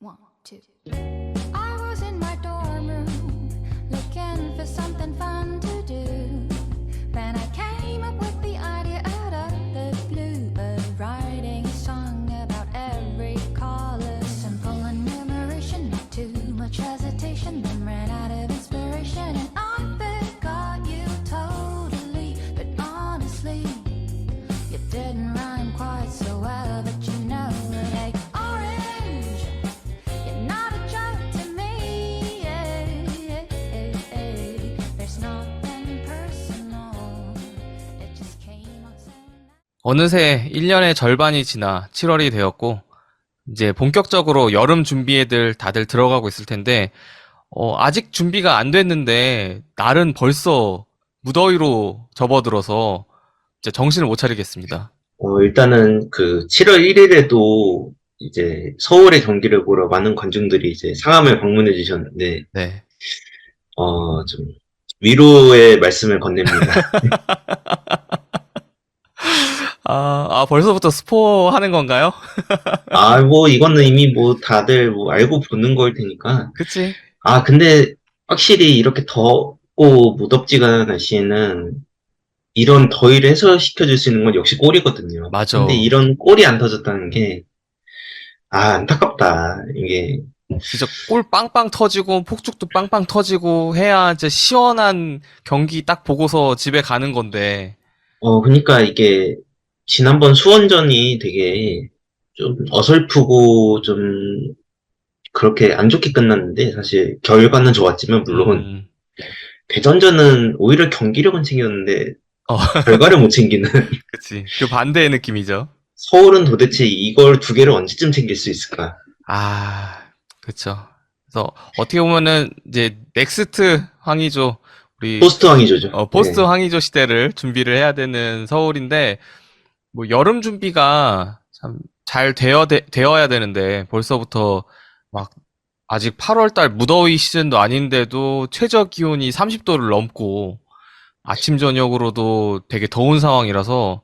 One, two. I was in my dorm room looking for something fun to do. Then I came up with the idea out of the blue of writing a song about every color. Simple enumeration, not too much hesitation. Then ran out of inspiration and I forgot you totally. But honestly, you didn't rhyme quite so well. But you know it ain't orange. You're not a joke to me. There's nothing personal. It just came out so nice. 어느새 1년의 절반이 지나 7월이 되었고, 이제 본격적으로 여름 준비에들 다들 들어가고 있을 텐데, 아직 준비가 안 됐는데, 날은 벌써 무더위로 접어들어서, 이제 정신을 못 차리겠습니다. 일단은 그 7월 1일에도 이제 서울의 경기를 보러 많은 관중들이 이제 상암을 방문해 주셨는데, 네. 좀 위로의 말씀을 건넵니다. 벌써부터 스포 하는 건가요? 이거는 이미 다들 알고 보는 거일 테니까. 그치? 근데 확실히 이렇게 덥고 무덥지가 않은 날씨에는 이런 더위를 해소시켜줄 수 있는 건 역시 골이거든요. 맞아. 근데 이런 골이 안 터졌다는 게, 안타깝다. 이게. 진짜 골 빵빵 터지고 폭죽도 빵빵 터지고 해야 이제 시원한 경기 딱 보고서 집에 가는 건데. 그러니까 이게 지난번 수원전이 되게 좀 어설프고 좀 그렇게 안 좋게 끝났는데 사실 결과는 좋았지만 물론 대전전은 오히려 경기력은 챙겼는데 결과를 못 챙기는. 그치. 그 반대의 느낌이죠. 서울은 도대체 이걸 두 개를 언제쯤 챙길 수 있을까? 그쵸. 그래서 어떻게 보면은 이제 넥스트 황의조, 우리 포스트 황의조죠. 포스트 네. 황의조 시대를 준비를 해야 되는 서울인데, 여름 준비가 참 잘 되어야 되는데 벌써부터 막 아직 8월달 무더위 시즌도 아닌데도 최저 기온이 30도를 넘고 아침 저녁으로도 되게 더운 상황이라서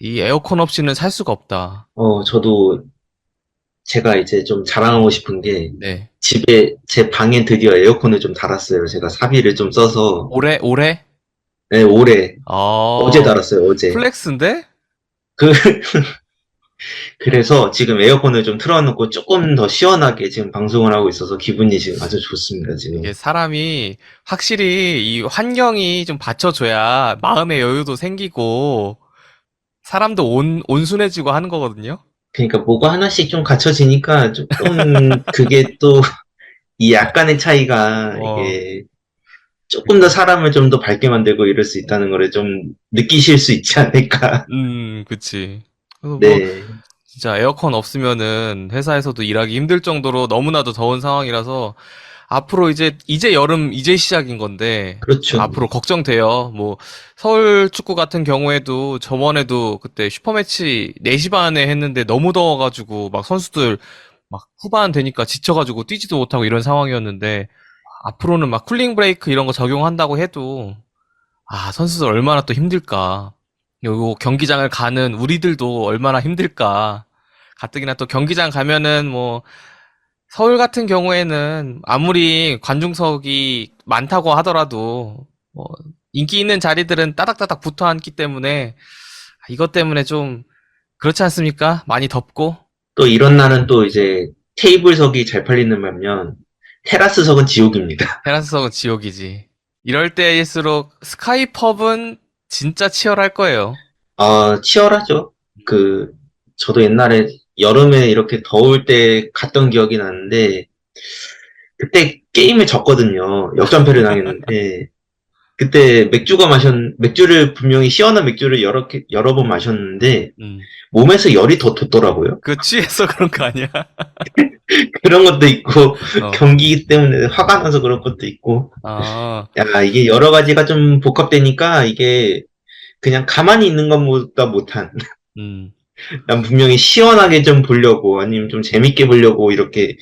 이 에어컨 없이는 살 수가 없다. 저도 제가 이제 좀 자랑하고 싶은 게 네. 집에 제 방에 드디어 에어컨을 좀 달았어요. 제가 사비를 좀 써서. 올해? 네, 올해. 어제 달았어요, 어제. 플렉스인데? 그래서 지금 에어컨을 좀 틀어놓고 조금 더 시원하게 지금 방송을 하고 있어서 기분이 지금 아주 좋습니다, 지금. 이게 사람이 확실히 이 환경이 좀 받쳐줘야 마음의 여유도 생기고 사람도 온순해지고 하는 거거든요. 그러니까 뭐가 하나씩 좀 갖춰지니까 좀 그게 또 이 약간의 차이가 이게 조금 더 사람을 좀 더 밝게 만들고 이럴 수 있다는 거를 좀 느끼실 수 있지 않을까. 그치. 그래서 네. 진짜 에어컨 없으면은 회사에서도 일하기 힘들 정도로 너무나도 더운 상황이라서 앞으로 이제 여름 이제 시작인 건데 그렇죠. 앞으로 걱정돼요. 서울 축구 같은 경우에도 저번에도 그때 슈퍼매치 4시 반에 했는데 너무 더워가지고 막 선수들 막 후반 되니까 지쳐가지고 뛰지도 못하고 이런 상황이었는데 앞으로는 막 쿨링 브레이크 이런 거 적용한다고 해도 선수들 얼마나 또 힘들까. 요 경기장을 가는 우리들도 얼마나 힘들까. 가뜩이나 또 경기장 가면은 서울 같은 경우에는 아무리 관중석이 많다고 하더라도 인기 있는 자리들은 따닥따닥 붙어 앉기 때문에 이것 때문에 좀 그렇지 않습니까? 많이 덥고. 또 이런 날은 또 이제 테이블석이 잘 팔리는 반면 테라스석은 지옥입니다. 테라스석은 지옥이지. 이럴 때일수록 스카이펍은 진짜 치열할 거예요. 치열하죠. 저도 옛날에 여름에 이렇게 더울 때 갔던 기억이 나는데, 그때 게임을 졌거든요. 역전패를 당했는데, 그때 맥주를 분명히 시원한 맥주를 여러 번 마셨는데, 몸에서 열이 더 돋더라고요. 취해서 그런 거 아니야? 그런 것도 있고, 경기 때문에 화가 나서 그런 것도 있고. 이게 여러 가지가 좀 복합되니까, 이게 그냥 가만히 있는 것보다 못한. 난 분명히 시원하게 좀 보려고, 아니면 좀 재밌게 보려고, 이렇게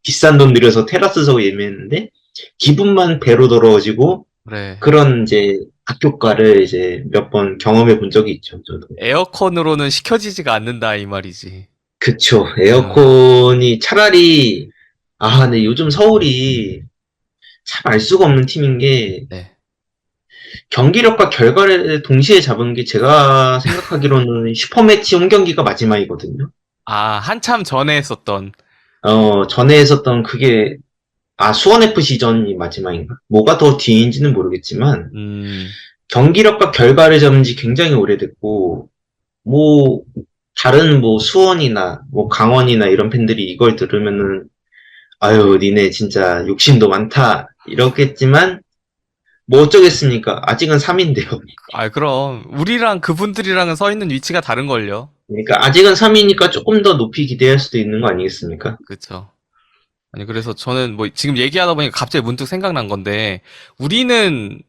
비싼 돈 들여서 테라스석을 예매했는데, 기분만 배로 더러워지고, 그래. 그런 이제 악효과를 이제 몇 번 경험해 본 적이 있죠, 저도. 에어컨으로는 식혀지지가 않는다 이 말이지. 그쵸. 어, 에어컨이 차라리, 근데 요즘 서울이 참 알 수가 없는 팀인 게, 네. 경기력과 결과를 동시에 잡은 게 제가 생각하기로는 슈퍼매치 홈 경기가 마지막이거든요. 아, 한참 전에 했었던, 전에 했었던 그게, 수원FC 전이 마지막인가? 뭐가 더 뒤인지는 모르겠지만, 음, 경기력과 결과를 잡은 지 굉장히 오래됐고, 뭐, 다른 뭐 수원이나 뭐 강원이나 이런 팬들이 이걸 들으면은, 아유, 니네 진짜 욕심도 많다. 이렇겠지만, 뭐 어쩌겠습니까? 아직은 3인데요. 그럼, 우리랑 그분들이랑은 서 있는 위치가 다른걸요. 그러니까 아직은 3위니까 조금 더 높이 기대할 수도 있는 거 아니겠습니까? 그쵸. 아니, 그래서 저는 뭐 지금 얘기하다 보니까 갑자기 문득 생각난 건데, 우리는,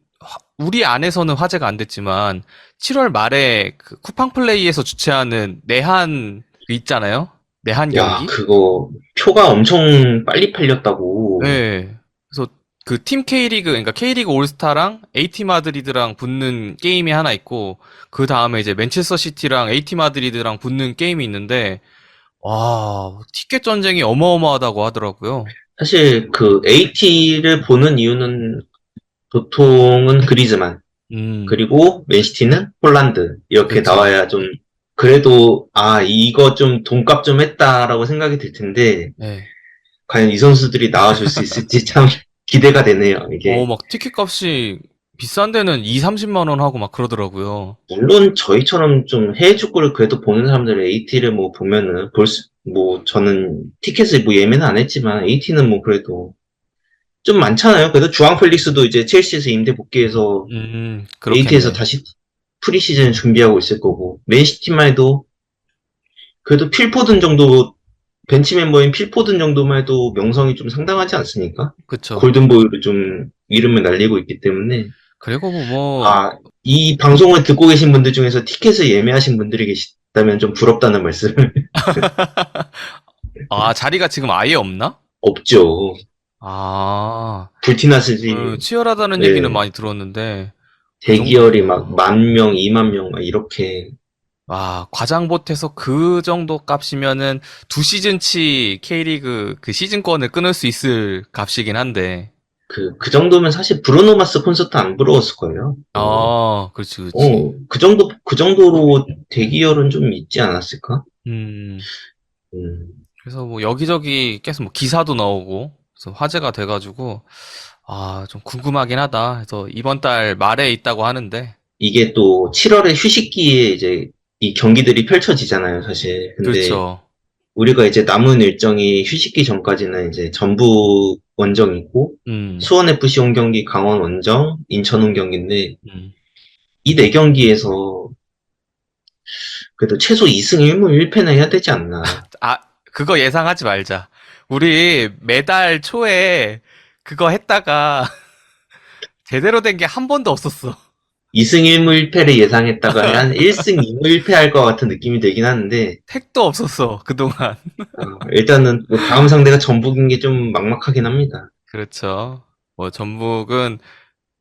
우리 안에서는 화제가 안 됐지만, 7월 말에 그 쿠팡 플레이에서 주최하는 내한 그 있잖아요? 내한 야, 경기? 그거 표가 엄청 빨리 팔렸다고. 네. 그래서 그 팀 K리그, 그러니까 K리그 올스타랑 AT 마드리드랑 붙는 게임이 하나 있고, 그 다음에 이제 맨체스터 시티랑 AT 마드리드랑 붙는 게임이 있는데, 와, 티켓 전쟁이 어마어마하다고 하더라고요. 사실 그 AT를 보는 이유는 보통은 그리즈만, 음, 그리고 맨시티는 홀란드 이렇게 그쵸. 나와야 좀 그래도 이거 좀 돈값 좀 했다라고 생각이 들 텐데 네. 과연 이 선수들이 나와줄 수 있을지 참 기대가 되네요. 이게 막 티켓 값이 비싼 데는 2, 30만 원 하고 막 그러더라고요. 물론 저희처럼 좀 해외 축구를 그래도 보는 사람들은 AT를 뭐 보면은 뭐 저는 티켓을 뭐 예매는 안 했지만 AT는 뭐 그래도 좀 많잖아요. 그래도 주앙 펠릭스도 이제 첼시에서 임대 복귀해서 AT에서 그렇겠네. 다시 프리시즌 준비하고 있을 거고 맨시티만 해도 그래도 필포든 정도 벤치 멤버인 필포든 정도만 해도 명성이 좀 상당하지 않습니까? 그쵸. 골든보이로 좀 이름을 날리고 있기 때문에 그리고 뭐, 이 방송을 듣고 계신 분들 중에서 티켓을 예매하신 분들이 계시다면 좀 부럽다는 말씀을 자리가 지금 아예 없나? 없죠. 아, 불티나스지 치열하다는 얘기는 네, 많이 들었는데, 그 대기열이 막 정도, 10,000명, 20,000명 막 이렇게 과장봇해서 그 정도 값이면은 두 시즌치 K리그 그 시즌권을 끊을 수 있을 값이긴 한데, 그 정도면 사실 브루노 마스 콘서트 안 부러웠을 거예요. 그렇지, 그렇지. 그 정도로 대기열은 좀 있지 않았을까? 음, 음. 그래서 뭐 여기저기 계속 뭐 기사도 나오고, 그래서 화제가 돼가지고, 좀 궁금하긴 하다. 그래서 이번 달 말에 있다고 하는데, 이게 또 7월에 휴식기에 이제 이 경기들이 펼쳐지잖아요, 사실. 근데 그렇죠. 우리가 이제 남은 일정이 휴식기 전까지는 이제 전북 원정 있고, 음, 수원 FC 홈 경기, 강원 원정, 인천 홈 경기인데, 음. 이 네 경기에서 그래도 최소 2승 1무 1패는 해야 되지 않나. 아, 그거 예상하지 말자. 우리 매달 초에 그거 했다가 제대로 된 게 한 번도 없었어. 2승 1무 1패를 예상했다가 한 1승 2무 1패 할 것 같은 느낌이 들긴 하는데, 택도 없었어, 그동안. 일단은 뭐 다음 상대가 전북인 게 좀 막막하긴 합니다. 그렇죠. 뭐 전북은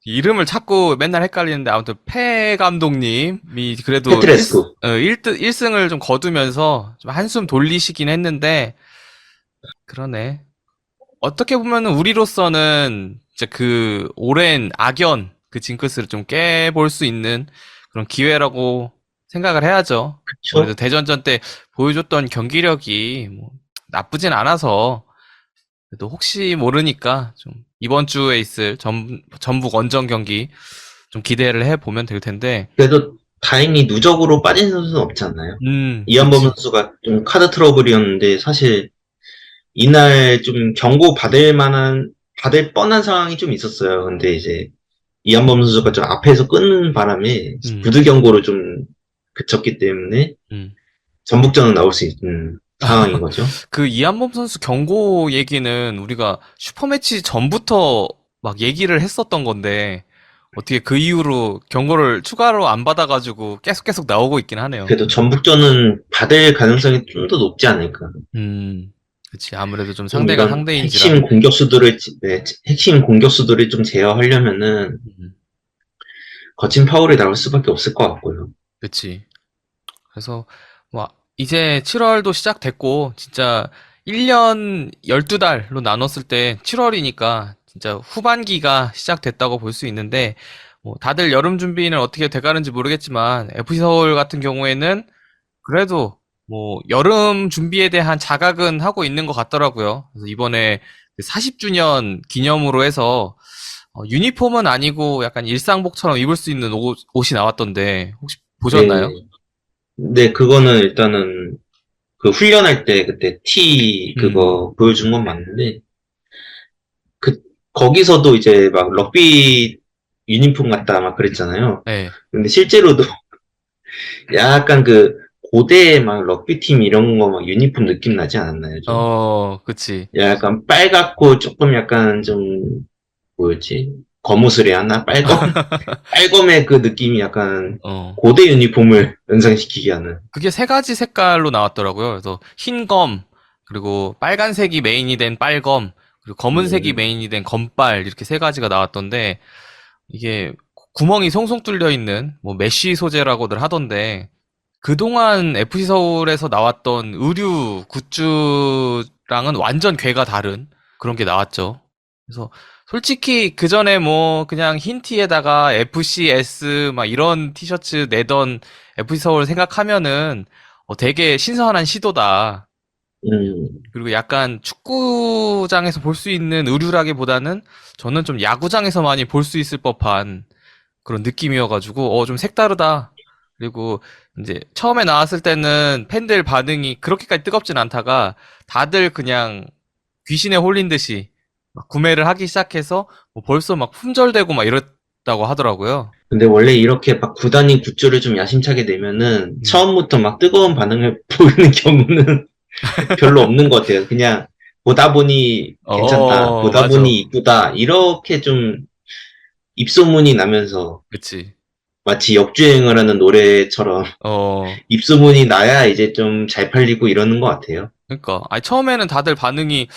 이름을 자꾸 맨날 헷갈리는데 아무튼 패 감독님이 그래도 페트레스쿠. 1승을 좀 거두면서 좀 한숨 돌리시긴 했는데 그러네. 어떻게 보면은 우리로서는 이제 그 오랜 악연, 그 징크스를 좀 깨볼 수 있는 그런 기회라고 생각을 해야죠. 아무래도 그쵸? 대전전 때 보여줬던 경기력이 뭐 나쁘진 않아서 그래도 혹시 모르니까 좀 이번 주에 있을 전북 원정 경기 좀 기대를 해보면 될 텐데, 그래도 다행히 누적으로 빠진 선수는 없지 않나요? 이한범 그치. 선수가 좀 카드 트러블이었는데 사실 이날 좀 경고 받을 뻔한 상황이 좀 있었어요. 근데 이제 이한범 선수가 좀 앞에서 끊는 바람에 음, 구두 경고로 좀 그쳤기 때문에 음. 전북전은 나올 수 있는 상황인 거죠. 그 이한범 선수 경고 얘기는 우리가 슈퍼매치 전부터 막 얘기를 했었던 건데, 어떻게 그 이후로 경고를 추가로 안 받아가지고 계속 나오고 있긴 하네요. 그래도 전북전은 받을 가능성이 좀 더 높지 않을까. 그치. 아무래도 좀 좀 상대가 이런 상대인지라. 핵심 공격수들을 좀 제어하려면은 음, 거친 파울이 나올 수밖에 없을 것 같고요. 그치. 그래서 뭐 이제 7월도 시작됐고, 진짜 1년 12달로 나눴을 때 7월이니까 진짜 후반기가 시작됐다고 볼 수 있는데, 뭐 다들 여름 준비는 어떻게 돼가는지 모르겠지만, FC 서울 같은 경우에는 그래도 뭐 여름 준비에 대한 자각은 하고 있는 것 같더라고요. 그래서 이번에 40주년 기념으로 해서 유니폼은 아니고 약간 일상복처럼 입을 수 있는 옷이 나왔던데, 혹시 보셨나요? 네. 네, 그거는 일단은 그 훈련할 때 그때 티 음, 그거 보여준 건 맞는데, 그, 거기서도 이제 막 럭비 유니폼 같다 막 그랬잖아요. 네. 근데 실제로도 약간 그 고대 막 럭비 팀 이런 거 막 유니폼 느낌 나지 않았나요, 좀? 그치. 약간 빨갛고 조금 약간 좀 뭐였지? 거무스레하나? 빨검의 그 느낌이 약간 어. 고대 유니폼을 연상시키게 하는. 그게 세 가지 색깔로 나왔더라고요. 그래서 흰 검, 그리고 빨간색이 메인이 된 빨검, 그리고 검은색이 음, 메인이 된 검빨, 이렇게 세 가지가 나왔던데, 이게 구멍이 송송 뚫려 있는, 뭐, 메쉬 소재라고들 하던데, 그동안 FC 서울에서 나왔던 의류 굿즈랑은 완전 궤가 다른 그런 게 나왔죠. 그래서 솔직히 그 전에 뭐 그냥 흰 티에다가 FCS 막 이런 티셔츠 내던 FC 서울 생각하면은 되게 신선한 시도다. 음, 그리고 약간 축구장에서 볼 수 있는 의류라기보다는 저는 좀 야구장에서 많이 볼 수 있을 법한 그런 느낌이어가지고 좀 색다르다. 그리고 이제 처음에 나왔을 때는 팬들 반응이 그렇게까지 뜨겁진 않다가 다들 그냥 귀신에 홀린 듯이 막 구매를 하기 시작해서 뭐 벌써 막 품절되고 막 이랬다고 하더라고요. 근데 원래 이렇게 막 구단이 굿즈를 좀 야심차게 내면은 음. 처음부터 막 뜨거운 반응을 보이는 경우는 별로 없는 것 같아요. 그냥 보다 보니 괜찮다, 보다 맞아. 보니 이쁘다, 이렇게 좀 입소문이 나면서 그치. 마치 역주행을 하는 노래처럼 어, 입소문이 나야 이제 좀 잘 팔리고 이러는 것 같아요. 그러니까. 아니, 처음에는 다들 반응이,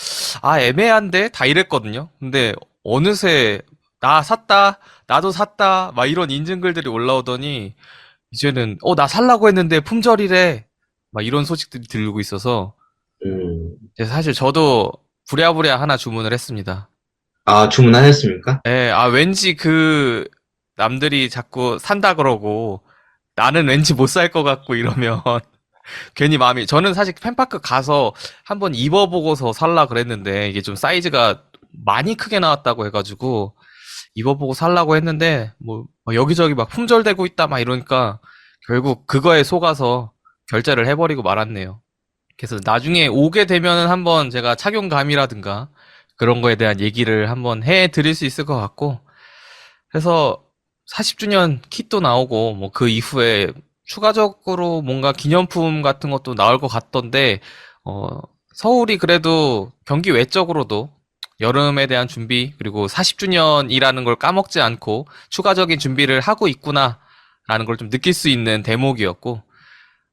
애매한데? 다 이랬거든요. 근데 어느새, 나 샀다, 나도 샀다, 막 이런 인증글들이 올라오더니, 이제는, 나 살라고 했는데 품절이래. 막 이런 소식들이 들리고 있어서, 음, 이제 사실 저도 부랴부랴 하나 주문을 했습니다. 아, 주문하셨습니까? 예, 왠지 남들이 자꾸 산다 그러고, 나는 왠지 못 살 것 같고 이러면, 괜히 마음이 저는 사실 팬파크 가서 한번 입어보고서 살라 그랬는데 이게 좀 사이즈가 많이 크게 나왔다고 해가지고 입어보고 살라고 했는데 뭐 여기저기 막 품절되고 있다 막 이러니까 결국 그거에 속아서 결제를 해버리고 말았네요. 그래서 나중에 오게 되면은 한번 제가 착용감이라든가 그런 거에 대한 얘기를 한번 해 드릴 수 있을 것 같고 그래서 40주년 킷도 나오고 뭐 그 이후에 추가적으로 뭔가 기념품 같은 것도 나올 것 같던데 어, 서울이 그래도 경기 외적으로도 여름에 대한 준비 그리고 40주년이라는 걸 까먹지 않고 추가적인 준비를 하고 있구나라는 걸 좀 느낄 수 있는 대목이었고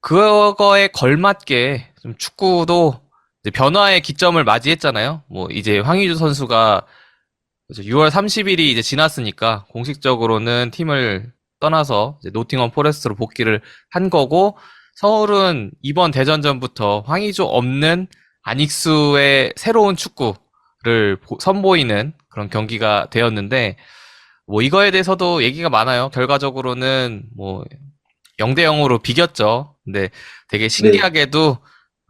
그거에 걸맞게 좀 축구도 이제 변화의 기점을 맞이했잖아요. 뭐 이제 황의조 선수가 그래서 6월 30일이 이제 지났으니까 공식적으로는 팀을 떠나서 이제 노팅엄 포레스트로 복귀를 한 거고 서울은 이번 대전전부터 황의조 없는 안익수의 새로운 축구를 선보이는 그런 경기가 되었는데 뭐 이거에 대해서도 얘기가 많아요. 결과적으로는 뭐 0대 0으로 비겼죠. 근데 되게 네. 신기하게도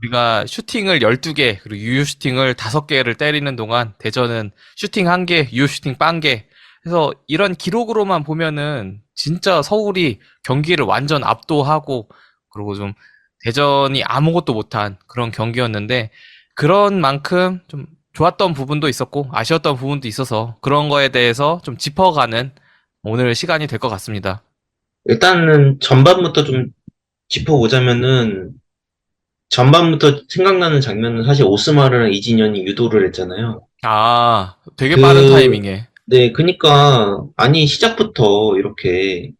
우리가 슈팅을 12개, 그리고 유효 슈팅을 5개를 때리는 동안 대전은 슈팅 1개, 유효 슈팅 0개. 그래서 이런 기록으로만 보면은 진짜 서울이 경기를 완전 압도하고 그리고 좀 대전이 아무것도 못한 그런 경기였는데 그런 만큼 좀 좋았던 부분도 있었고 아쉬웠던 부분도 있어서 그런 거에 대해서 좀 짚어가는 오늘 시간이 될 것 같습니다. 일단은 전반부터 좀 짚어보자면은 전반부터 생각나는 장면은 사실 오스마르랑 이진현이 유도를 했잖아요. 되게 빠른 그, 타이밍에. 네, 그니까, 아니, 시작부터 이렇게,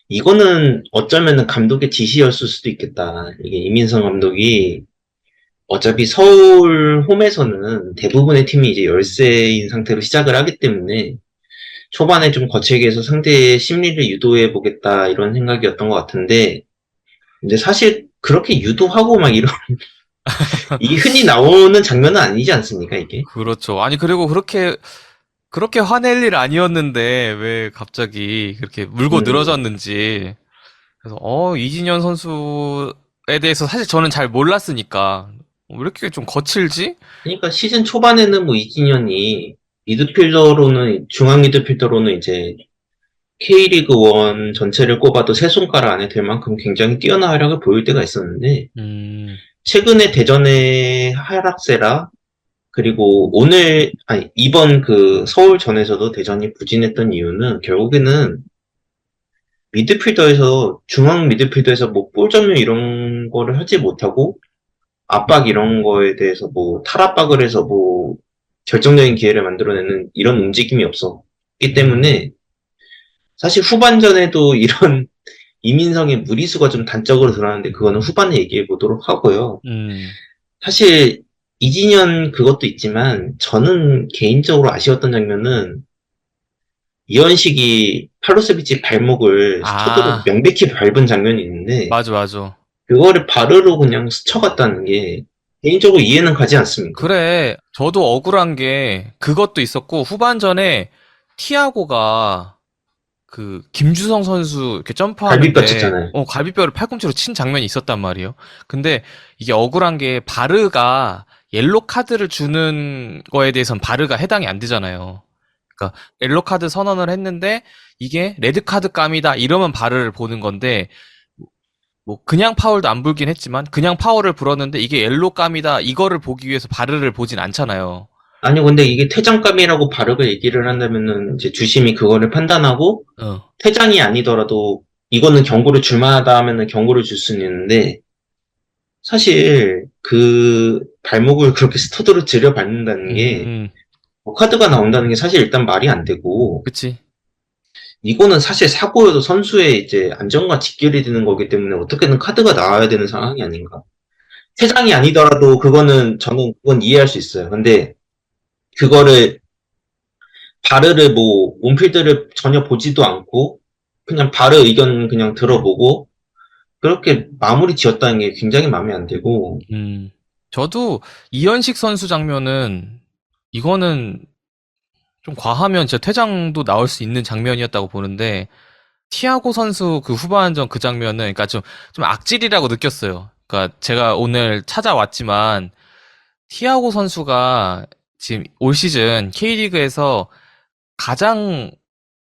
이거는 어쩌면은 감독의 지시였을 수도 있겠다. 이게 이민성 감독이 어차피 서울 홈에서는 대부분의 팀이 이제 열세인 상태로 시작을 하기 때문에 초반에 좀 거칠게 해서 상대의 심리를 유도해 보겠다 이런 생각이었던 것 같은데, 근데 사실 그렇게 유도하고 막 이런 이게 흔히 나오는 장면은 아니지 않습니까, 이게? 그렇죠. 아니, 그리고 그렇게 화낼 일 아니었는데, 왜 갑자기 그렇게 물고 음, 늘어졌는지. 그래서, 이진현 선수에 대해서 사실 저는 잘 몰랐으니까, 왜 이렇게 좀 거칠지? 그러니까 시즌 초반에는 뭐 이진현이 미드필더로는 중앙 미드필더로는 이제 K리그 1 전체를 꼽아도 세 손가락 안에 들 만큼 굉장히 뛰어난 활약을 보일 때가 있었는데 음, 최근에 대전의 하락세라 그리고 이번 그 서울전에서도 대전이 부진했던 이유는 결국에는 미드필더에서 중앙 미드필더에서 뭐 볼 점유 이런 거를 하지 못하고 압박 이런 거에 대해서 뭐 탈압박을 해서 뭐 결정적인 기회를 만들어내는 이런 움직임이 없었기 음, 때문에 사실 후반전에도 이런 이민성의 무리수가 좀 단적으로 드러나는데 그거는 후반에 얘기해 보도록 하고요. 음. 사실 이진현 그것도 있지만 저는 개인적으로 아쉬웠던 장면은 이현식이 팔로세비치 발목을 스터드로 아, 명백히 밟은 장면이 있는데 맞아, 맞아. 그거를 바르로 그냥 스쳐갔다는 게 개인적으로 이해는 가지 않습니다. 그래, 저도 억울한 게 그것도 있었고, 후반전에 티아고가 그 김주성 선수 이렇게 갈비뼈 점프하는데 쳤잖아요. 갈비뼈를 팔꿈치로 친 장면이 있었단 말이에요. 근데 이게 억울한 게 바르가 옐로 카드를 주는 거에 대해선 바르가 해당이 안 되잖아요. 그러니까 옐로 카드 선언을 했는데 이게 레드 카드 감이다 이러면 바르를 보는 건데 뭐 그냥 파울도 안 불긴 했지만 그냥 파울을 불었는데 이게 옐로 감이다 이거를 보기 위해서 바르를 보진 않잖아요. 아니 근데 이게 퇴장감이라고 바르게 얘기를 한다면은 이제 주심이 그거를 판단하고 어. 퇴장이 아니더라도 이거는 경고를 줄 만하다 하면은 경고를 줄 수는 있는데 사실 그 발목을 그렇게 스터드로 들여밟는다는 게 음, 카드가 나온다는 게 사실 일단 말이 안 되고 그치. 이거는 사실 사고여도 선수의 이제 안전과 직결이 되는 거기 때문에 어떻게든 카드가 나와야 되는 상황이 아닌가. 퇴장이 아니더라도 그건 이해할 수 있어요. 근데 그거를 바르를 뭐 온필드를 전혀 보지도 않고 그냥 바르 의견 그냥 들어보고 그렇게 마무리 지었다는 게 굉장히 마음에 안 들고 저도 이현식 선수 장면은 이거는 좀 과하면 진짜 퇴장도 나올 수 있는 장면이었다고 보는데 티아고 선수 그 후반전 그 장면은 그러니까 좀 악질이라고 느꼈어요. 그러니까 제가 오늘 찾아왔지만 티아고 선수가 지금 올 시즌 K리그에서 가장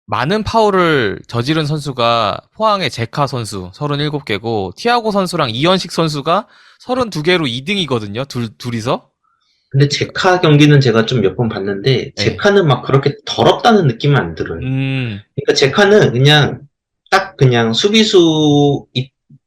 많은 파울을 저지른 선수가 포항의 제카 선수 37개고 티아고 선수랑 이현식 선수가 32개로 2등이거든요. 둘이서. 근데 제카 경기는 제가 좀 몇 번 봤는데 네. 제카는 막 그렇게 더럽다는 느낌은 안 들어요. 음, 그러니까 제카는 그냥 딱 그냥 수비수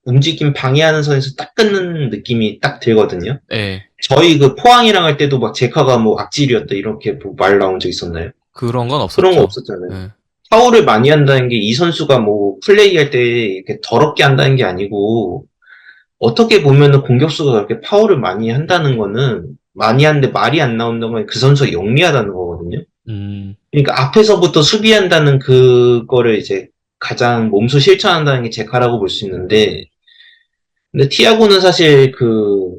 움직임 방해하는 선에서 딱 끊는 느낌이 딱 들거든요. 네. 저희 그 포항이랑 할 때도 막 제카가 뭐 악질이었다 이렇게 뭐말 나온 적 있었나요? 그런 건 그런 거 없었죠. 없었잖아요. 네. 파울을 많이 한다는 게 이 선수가 뭐 플레이할 때 이렇게 더럽게 한다는 게 아니고 어떻게 보면은 공격수가 그렇게 파울을 많이 한다는 거는 많이 하는데 말이 안 나온다는 건 그 선수가 영리하다는 거거든요. 음, 그러니까 앞에서부터 수비한다는 그거를 이제 가장 몸소 실천한다는 게 제카라고 볼 수 있는데 근데 티아고는 사실 그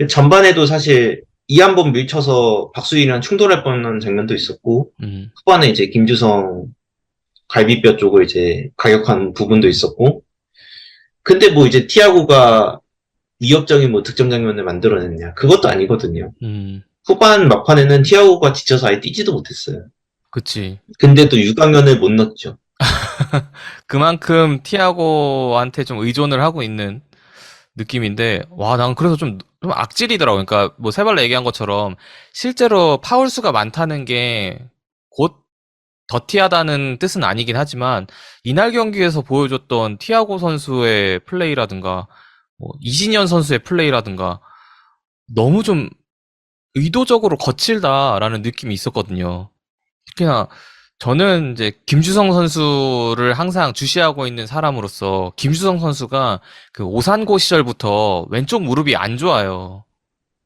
전반에도 사실 이 한 번 밀쳐서 박수일이랑 충돌할 뻔한 장면도 있었고 음, 후반에 이제 김주성 갈비뼈 쪽을 이제 가격한 부분도 있었고 근데 뭐 이제 티아고가 위협적인 뭐 득점 장면을 만들어냈냐 그것도 아니거든요. 음, 후반 막판에는 티아고가 지쳐서 아예 뛰지도 못했어요. 그치. 근데도 6강전을 못 넣었죠. 그만큼 티아고한테 좀 의존을 하고 있는 느낌인데, 와, 난 그래서 좀 악질이더라고. 그러니까, 뭐, 세발라 얘기한 것처럼, 실제로 파울 수가 많다는 게, 곧 더티하다는 뜻은 아니긴 하지만, 이날 경기에서 보여줬던 티아고 선수의 플레이라든가, 뭐, 이진현 선수의 플레이라든가, 너무 좀 의도적으로 거칠다라는 느낌이 있었거든요. 특히나 저는 이제 김주성 선수를 항상 주시하고 있는 사람으로서 김주성 선수가 그 오산고 시절부터 왼쪽 무릎이 안 좋아요.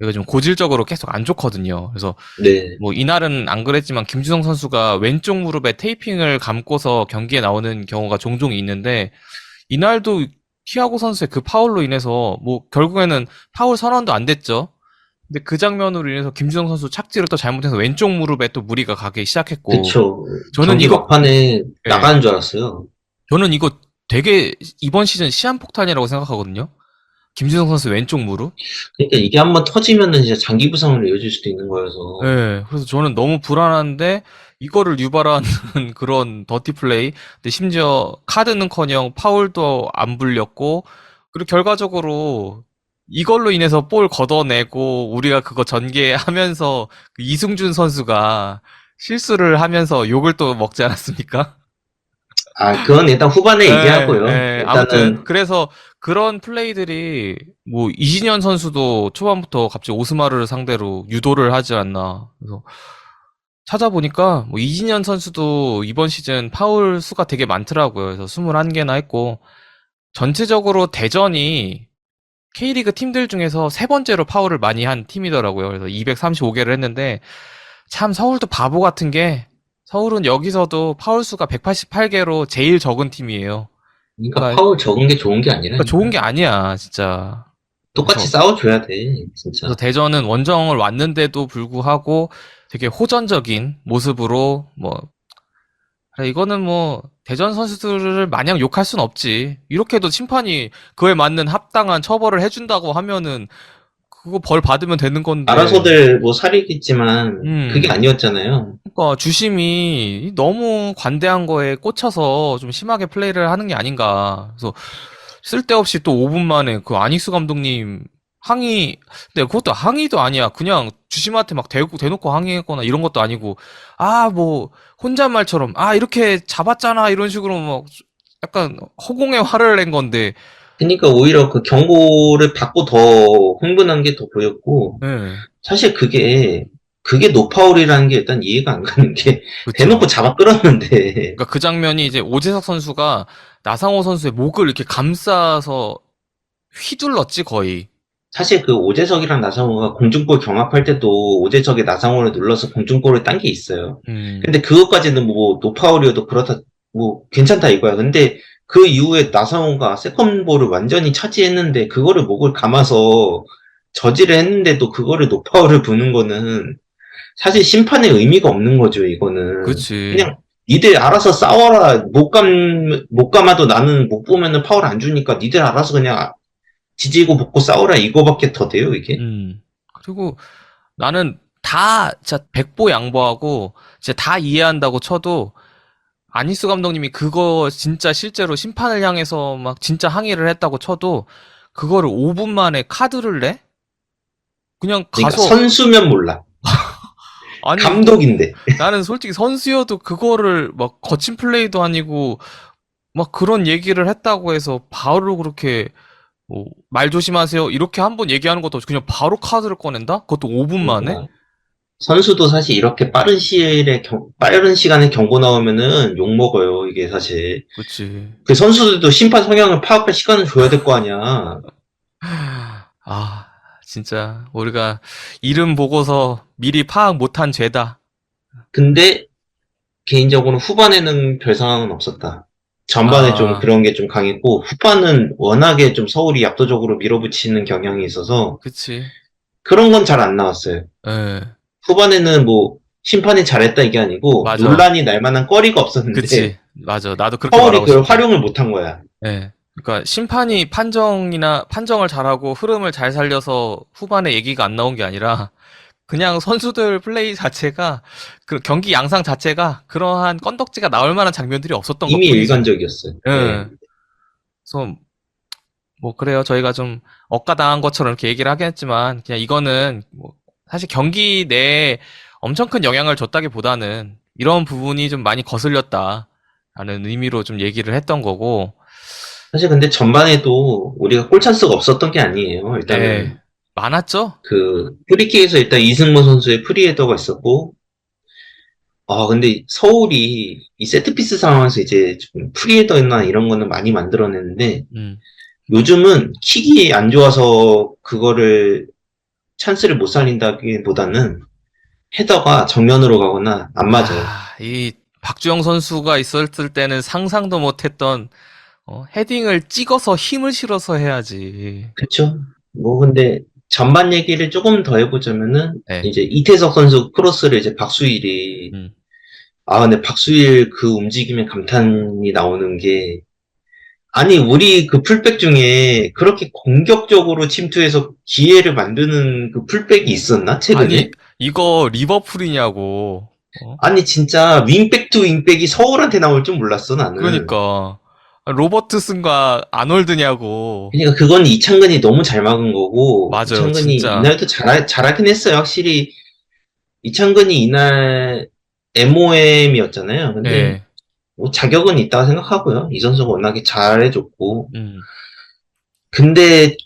이거 좀 고질적으로 계속 안 좋거든요. 그래서 네. 뭐 이날은 안 그랬지만 김주성 선수가 왼쪽 무릎에 테이핑을 감고서 경기에 나오는 경우가 종종 있는데 이날도 티아고 선수의 그 파울로 인해서 뭐 결국에는 파울 선언도 안 됐죠. 근데 그 장면으로 인해서 김주성 선수 착지를 또 잘못해서 왼쪽 무릎에 또 무리가 가기 시작했고 그쵸. 저는 경기 이거 막판에 예, 나가는 줄 알았어요. 저는 이거 되게 이번 시즌 시한폭탄이라고 생각하거든요. 김주성 선수 왼쪽 무릎. 그러니까 이게 한번 터지면은 진짜 장기 부상으로 이어질 수도 있는 거여서. 예, 그래서 저는 너무 불안한데 이거를 유발하는 그런 더티 플레이. 근데 심지어 카드는커녕 파울도 안 불렸고 그리고 결과적으로 이걸로 인해서 볼 걷어내고 우리가 그거 전개하면서 그 이승준 선수가 실수를 하면서 욕을 또 먹지 않았습니까? 아, 그건 일단 후반에 얘기하고요. 아무튼 일단은 그래서 그런 플레이들이 뭐 이진현 선수도 초반부터 갑자기 오스마르를 상대로 유도를 하지 않나. 그래서 찾아보니까 뭐 이진현 선수도 이번 시즌 파울 수가 되게 많더라고요. 그래서 21개나 했고 전체적으로 대전이 K리그 팀들 중에서 세 번째로 파울을 많이 한 팀이더라고요. 그래서 235개를 했는데 참 서울도 바보 같은 게 서울은 여기서도 파울 수가 188개로 제일 적은 팀이에요. 그러니까 그러니까, 파울 적은 게 좋은 게 그러니까 아니라니까. 좋은 게 아니야, 진짜. 똑같이 그래서, 싸워줘야 돼, 그래서 진짜. 대전은 원정을 왔는데도 불구하고 되게 호전적인 모습으로 뭐 그래, 이거는 뭐 대전 선수들을 마냥 욕할 순 없지. 이렇게도 심판이 그에 맞는 합당한 처벌을 해준다고 하면은 그거 벌 받으면 되는 건데. 알아서들 뭐 살이겠지만 그게 음. 아니었잖아요. 그러니까 주심이 너무 관대한 거에 꽂혀서 좀 심하게 플레이를 하는 게 아닌가. 그래서 쓸데없이 또 5분 만에 그 아닉스 감독님 항의, 근데 그것도 항의도 아니야. 그냥 주심한테 막 대놓고 항의했거나 이런 것도 아니고, 아, 뭐, 혼잣말처럼, 아, 이렇게 잡았잖아. 이런 식으로 막 약간 허공에 화를 낸 건데, 그러니까 오히려 그 경고를 받고 더 흥분한 게 더 보였고, 예, 사실 그게 노파울이라는 게 일단 이해가 안 가는 게, 대놓고 그쵸. 잡아 끌었는데, 그러니까 그 장면이 이제 오재석 선수가 나상호 선수의 목을 이렇게 감싸서 휘둘렀지, 거의. 사실 그 오재석이랑 나상호가 공중볼 경합할 때도 오재석이 나상호를 눌러서 공중볼을 딴 게 있어요. 음. 근데 그것까지는 뭐 노파울이어도 그렇다, 뭐 괜찮다 이거야. 근데 그 이후에 나상호가 세컨볼을 완전히 차지했는데 그거를 목을 감아서 저지를 했는데도 그거를 노파울을 부는 거는 사실 심판의 의미가 없는 거죠, 이거는. 그치. 그냥 니들 알아서 싸워라. 못 감아도 나는 못 보면은 파울 안 주니까 니들 알아서 그냥 지지고 볶고 싸워라. 이거밖에 더 돼요, 이게? 그리고 나는 다 진짜 백보 양보하고 진짜 다 이해한다고 쳐도 아니스 감독님이 그거 진짜 실제로 심판을 향해서 막 진짜 항의를 했다고 쳐도 그거를 5분 만에 카드를 내? 그냥 그러니까 가서 선수면 몰라. 아니 감독인데. 나는 솔직히 선수여도 그거를 막 거친 플레이도 아니고 막 그런 얘기를 했다고 해서 바로 그렇게 뭐 말 조심하세요 이렇게 한번 얘기하는 것도 없이 그냥 바로 카드를 꺼낸다? 그것도 5분 만에? 그러니까 선수도 사실 이렇게 빠른 시간에 경고 나오면은 욕먹어요, 이게 사실. 그치. 그 선수들도 심판 성향을 파악할 시간을 줘야 될 거 아니야. 아, 진짜 우리가 이름 보고서 미리 파악 못한 죄다. 근데 개인적으로 후반에는 별 상황은 없었다. 전반에 좀 아, 그런 게 좀 강했고, 후반은 워낙에 좀 서울이 압도적으로 밀어붙이는 경향이 있어서 그치. 그런 건 잘 안 나왔어요. 예, 후반에는 뭐 심판이 잘했다 이게 아니고 맞아. 논란이 날 만한 거리가 없었는데 그치. 맞아. 나도 그렇게 서울이 말하고 그걸 싶어. 활용을 못한 거야. 예. 그러니까 심판이 판정을 잘하고 흐름을 잘 살려서 후반에 얘기가 안 나온 게 아니라 그냥 선수들 플레이 자체가 그 경기 양상 자체가 그러한 건덕지가 나올 만한 장면들이 없었던 이미 것뿐이지. 일관적이었어요. 네. 예. 그래서 뭐 그래요. 저희가 좀 억까당한 것처럼 이렇게 얘기를 하긴 했지만 그냥 이거는 뭐 사실 경기 내에 엄청 큰 영향을 줬다기보다는 이런 부분이 좀 많이 거슬렸다라는 의미로 좀 얘기를 했던 거고 사실 근데 전반에도 우리가 골 찬스가 없었던 게 아니에요. 네 일단은 많았죠? 그 프리킥에서 일단 이승모 선수의 프리헤더가 있었고 근데 서울이 이 세트피스 상황에서 이제 좀 프리헤더나 이런 거는 많이 만들어냈는데 음. 요즘은 킥이 안 좋아서 그거를 찬스를 못 살린다기보다는 헤더가 정면으로 가거나 안 맞아요. 이 박주영 선수가 있었을 때는 상상도 못했던 헤딩을 찍어서 힘을 실어서 해야지. 그쵸? 뭐, 근데, 전반 얘기를 조금 더 해보자면은, 네. 이제 이태석 선수 크로스를 이제 박수일이, 음. 근데 박수일 그 움직임에 감탄이 나오는 게, 아니, 우리 그 풀백 중에 그렇게 공격적으로 침투해서 기회를 만드는 그 풀백이 있었나? 최근에? 아니, 이거 리버풀이냐고. 아니, 진짜 윙백 투 윙백이 서울한테 나올 줄 몰랐어, 나는. 그러니까. 로버트슨과 아놀드냐고. 그러니까 그건 이창근이 너무 잘 막은 거고, 맞아요, 이창근이 진짜. 이날도 잘하긴 했어요. 확실히 이창근이 이날 MOM이었잖아요. 근데 네. 뭐 자격은 있다고 생각하고요. 이 선수가 워낙에 잘해줬고. 음. 근데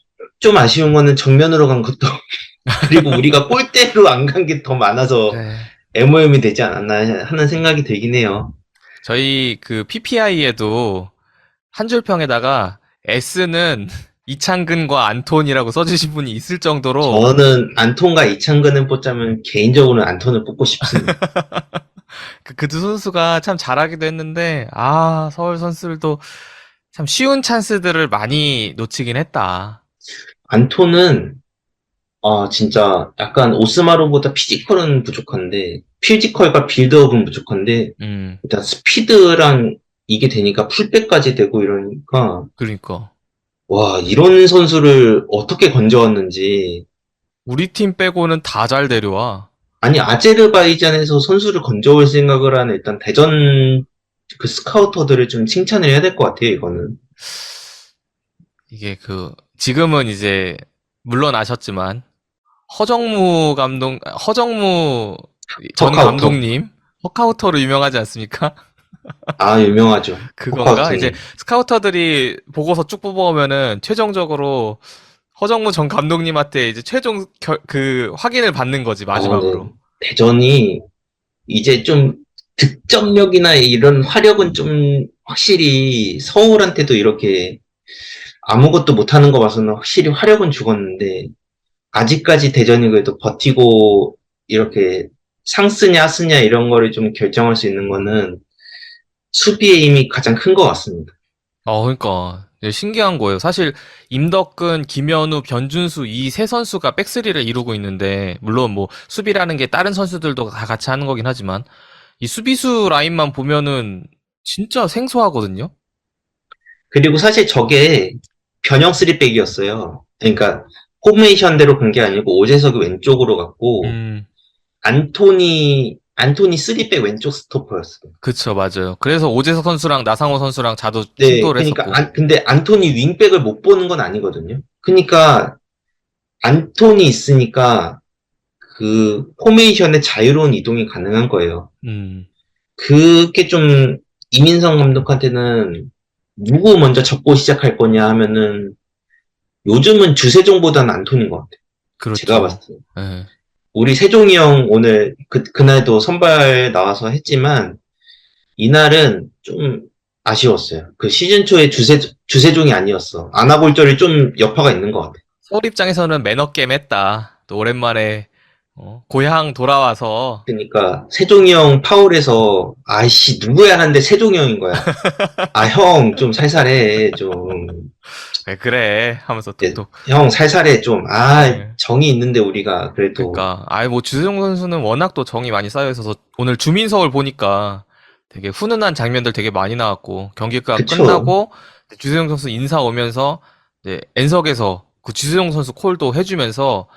좀 아쉬운 거는 정면으로 간 것도 그리고 우리가 골대로 안 간 게 더 많아서 네. MOM이 되지 않았나 하는 생각이 들긴 해요. 저희 그 PPI에도 한 줄 평에다가 S는 이창근과 안톤이라고 써주신 분이 있을 정도로 저는 안톤과 이창근을 뽑자면 개인적으로는 안톤을 뽑고 싶습니다. 그 두 선수가 참 잘하기도 했는데 서울 선수들도 참 쉬운 찬스들을 많이 놓치긴 했다. 안톤은 진짜 약간 오스마로보다 피지컬은 부족한데 피지컬과 빌드업은 부족한데 일단 스피드랑 이게 되니까 풀백까지 되고 이러니까 그러니까 와 이런 선수를 어떻게 건져왔는지 우리 팀 빼고는 다 잘 데려와. 아니 아제르바이잔에서 선수를 건져올 생각을 하는 일단 대전 그 스카우터들을 좀 칭찬을 해야 될 것 같아요 이거는. 이게 지금은 이제 물러나셨지만 허정무 전 헉아우터. 감독님 헉아우터로 유명하지 않습니까? 유명하죠. 그건가? 헉아우터님. 이제 스카우터들이 보고서 쭉 뽑아오면은 최종적으로 허정무 전 감독님한테 이제 최종 확인을 받는 거지 마지막으로. 네. 대전이 이제 좀 득점력이나 이런 화력은 좀 확실히 서울한테도 이렇게 아무것도 못하는 거 봐서는 확실히 화력은 죽었는데 아직까지 대전이 그래도 버티고 이렇게 상쓰냐 하쓰냐 이런 거를 좀 결정할 수 있는 거는 수비의 힘이 가장 큰 것 같습니다. 그러니까 신기한 거예요. 사실 임덕근, 김현우, 변준수 이 세 선수가 백스리를 이루고 있는데 물론 뭐 수비라는 게 다른 선수들도 다 같이 하는 거긴 하지만 이 수비수 라인만 보면은 진짜 생소하거든요. 그리고 그리고 사실 저게 변형 3백이었어요. 그러니까 포메이션대로 간 게 아니고 오재석이 왼쪽으로 갔고 안토니 3백 왼쪽 스토퍼였어요. 그쵸, 맞아요. 그래서 오재석 선수랑 나상호 선수랑 자주 네, 충돌을 그러니까 했었고. 근데 안토니 윙백을 못 보는 건 아니거든요. 그러니까 안토니 있으니까 그 포메이션의 자유로운 이동이 가능한 거예요. 그게 좀 이민성 감독한테는 누구 먼저 접고 시작할 거냐 하면은 요즘은 주세종보다는 안토니인 것 같아요. 그렇죠. 제가 봤을 때. 네. 우리 세종이 형 오늘 그날도 선발 나와서 했지만 이날은 좀 아쉬웠어요. 그 시즌 초에 주세종이 아니었어. 아나골절이 좀 여파가 있는 것 같아. 서울 입장에서는 매너 게임 했다. 또 오랜만에 고향 돌아와서 그러니까 세종이 형 파울에서 아이씨 누구야 하는데 세종이 형인 거야. 형 좀 살살해 좀. 왜 그래 하면서 또 형 살살해 좀. 네. 정이 있는데 우리가 그래도. 그러니까 뭐 주세종 선수는 워낙 또 정이 많이 쌓여 있어서 오늘 주민서울 보니까 되게 훈훈한 장면들 되게 많이 나왔고 경기가 그쵸. 끝나고 주세종 선수 인사 오면서 이제 N석에서 그 주세종 선수 콜도 해주면서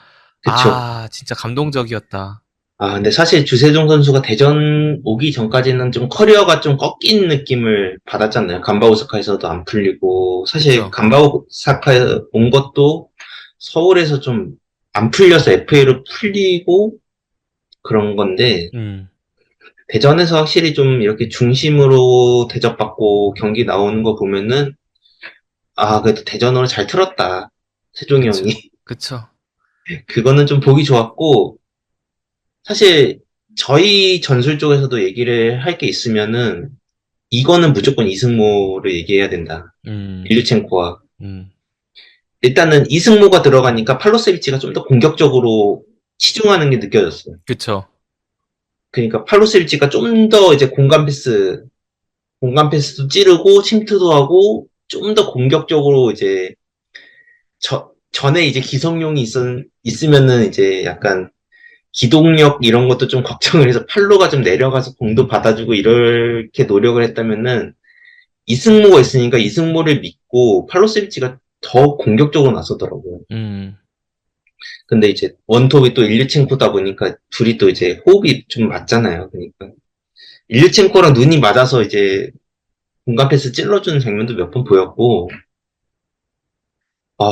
그쵸. 진짜 감동적이었다. 근데 사실 주세종 선수가 대전 오기 전까지는 좀 커리어가 좀 꺾인 느낌을 받았잖아요. 간바오사카에서도 안 풀리고 사실 그쵸. 간바오사카에 온 것도 서울에서 좀 안 풀려서 FA로 풀리고 그런 건데 대전에서 확실히 좀 이렇게 중심으로 대접받고 경기 나오는 거 보면은 그래도 대전으로 잘 틀었다. 세종이 그쵸. 형이. 그쵸. 그거는 좀 보기 좋았고 사실 저희 전술 쪽에서도 얘기를 할 게 있으면은 이거는 무조건 이승모를 얘기해야 된다. 일류첸코와. 일단은 이승모가 들어가니까 팔로세비치가 좀 더 공격적으로 치중하는 게 느껴졌어요. 그쵸. 그러니까 팔로세비치가 좀 더 이제 공간 패스도 찌르고 침투도 하고 좀 더 공격적으로 이제 전에 이제 기성용이 있으면은 이제 약간 기동력 이런 것도 좀 걱정을 해서 팔로가 좀 내려가서 공도 받아주고 이렇게 노력을 했다면은 이승모가 있으니까 이승모를 믿고 팔로세비치가 더 공격적으로 나서더라고요. 근데 이제 원톱이 또 일류첸코다 보니까 둘이 또 이제 호흡이 좀 맞잖아요. 그러니까 일류첸코랑 눈이 맞아서 이제 공간 패스 찔러주는 장면도 몇 번 보였고,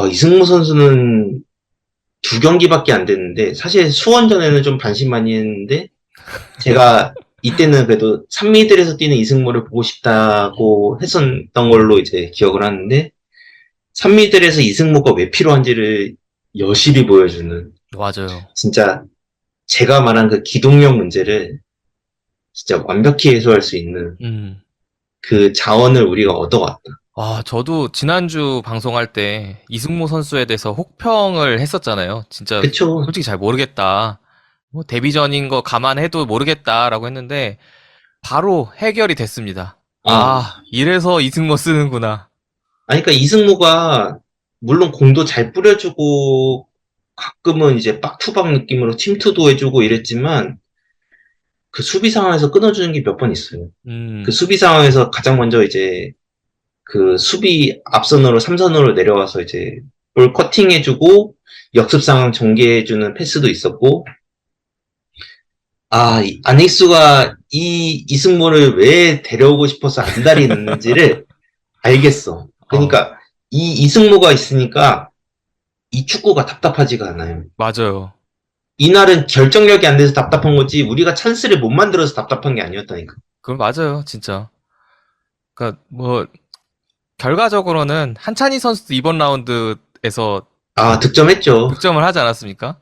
이승모 선수는 2경기밖에 안 됐는데 사실 수원전에는 좀 반신반의했는데 제가 이때는 그래도 3미들에서 뛰는 이승모를 보고 싶다고 했었던 걸로 이제 기억을 하는데 3미들에서 이승모가 왜 필요한지를 여실히 보여주는 맞아요. 진짜 제가 말한 그 기동력 문제를 진짜 완벽히 해소할 수 있는 그 자원을 우리가 얻어왔다. 저도 지난주 방송할 때 이승모 선수에 대해서 혹평을 했었잖아요. 진짜 그쵸? 솔직히 잘 모르겠다. 뭐 데뷔전인 거 감안해도 모르겠다라고 했는데 바로 해결이 됐습니다. 이래서 이승모 쓰는구나. 아니, 그러니까 이승모가 물론 공도 잘 뿌려주고 가끔은 이제 빡투박 느낌으로 침투도 해주고 이랬지만 그 수비 상황에서 끊어주는 게 몇 번 있어요. 그 수비 상황에서 가장 먼저 이제 그 수비 앞선으로 3선으로 내려와서 이제 볼 커팅해주고 역습 상황 전개해주는 패스도 있었고 안익수가 이승모를 왜 데려오고 싶어서 안달이 났는지를 알겠어. 그러니까 이 이승모가 있으니까 이 축구가 답답하지가 않아요. 맞아요. 이날은 결정력이 안 돼서 답답한 거지 우리가 찬스를 못 만들어서 답답한 게 아니었다니까. 그건 맞아요, 진짜. 그러니까 뭐 결과적으로는 한찬희 선수도 이번 라운드에서 득점했죠. 득점을 하지 않았습니까?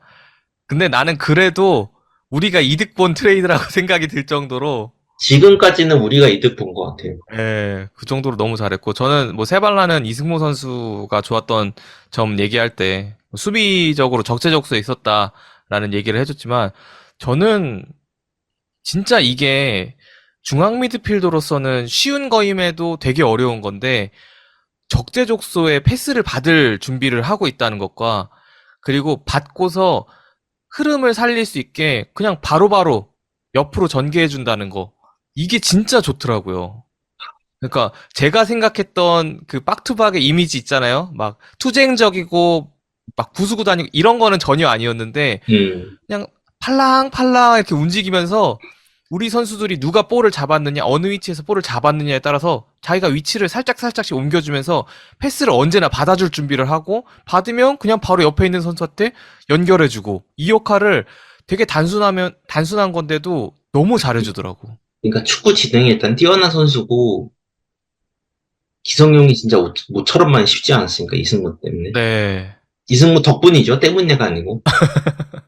근데 나는 그래도 우리가 이득 본 트레이드라고 생각이 들 정도로 지금까지는 우리가 이득 본 것 같아요. 네, 그 정도로 너무 잘했고 저는 뭐 세발라는 이승모 선수가 좋았던 점 얘기할 때 수비적으로 적재적소에 있었다라는 얘기를 해줬지만 저는 진짜 이게 중앙 미드필더로서는 쉬운 거임에도 되게 어려운 건데 적재적소에 패스를 받을 준비를 하고 있다는 것과 그리고 받고서 흐름을 살릴 수 있게 그냥 바로바로 옆으로 전개해준다는 거 이게 진짜 좋더라고요. 그러니까 제가 생각했던 그 빡투박의 이미지 있잖아요. 막 투쟁적이고 막 부수고 다니고 이런 거는 전혀 아니었는데 그냥 팔랑팔랑 이렇게 움직이면서 우리 선수들이 누가 볼을 잡았느냐 어느 위치에서 볼을 잡았느냐에 따라서 자기가 위치를 살짝씩 옮겨주면서 패스를 언제나 받아줄 준비를 하고 받으면 그냥 바로 옆에 있는 선수한테 연결해주고 이 역할을 되게 단순한 건데도 너무 잘해주더라고. 그러니까 축구 지능이 일단 뛰어난 선수고 기성용이 진짜 모처럼만 쉽지 않았으니까 이승모 때문에. 네. 이승모 덕분이죠. 때문에가 아니고.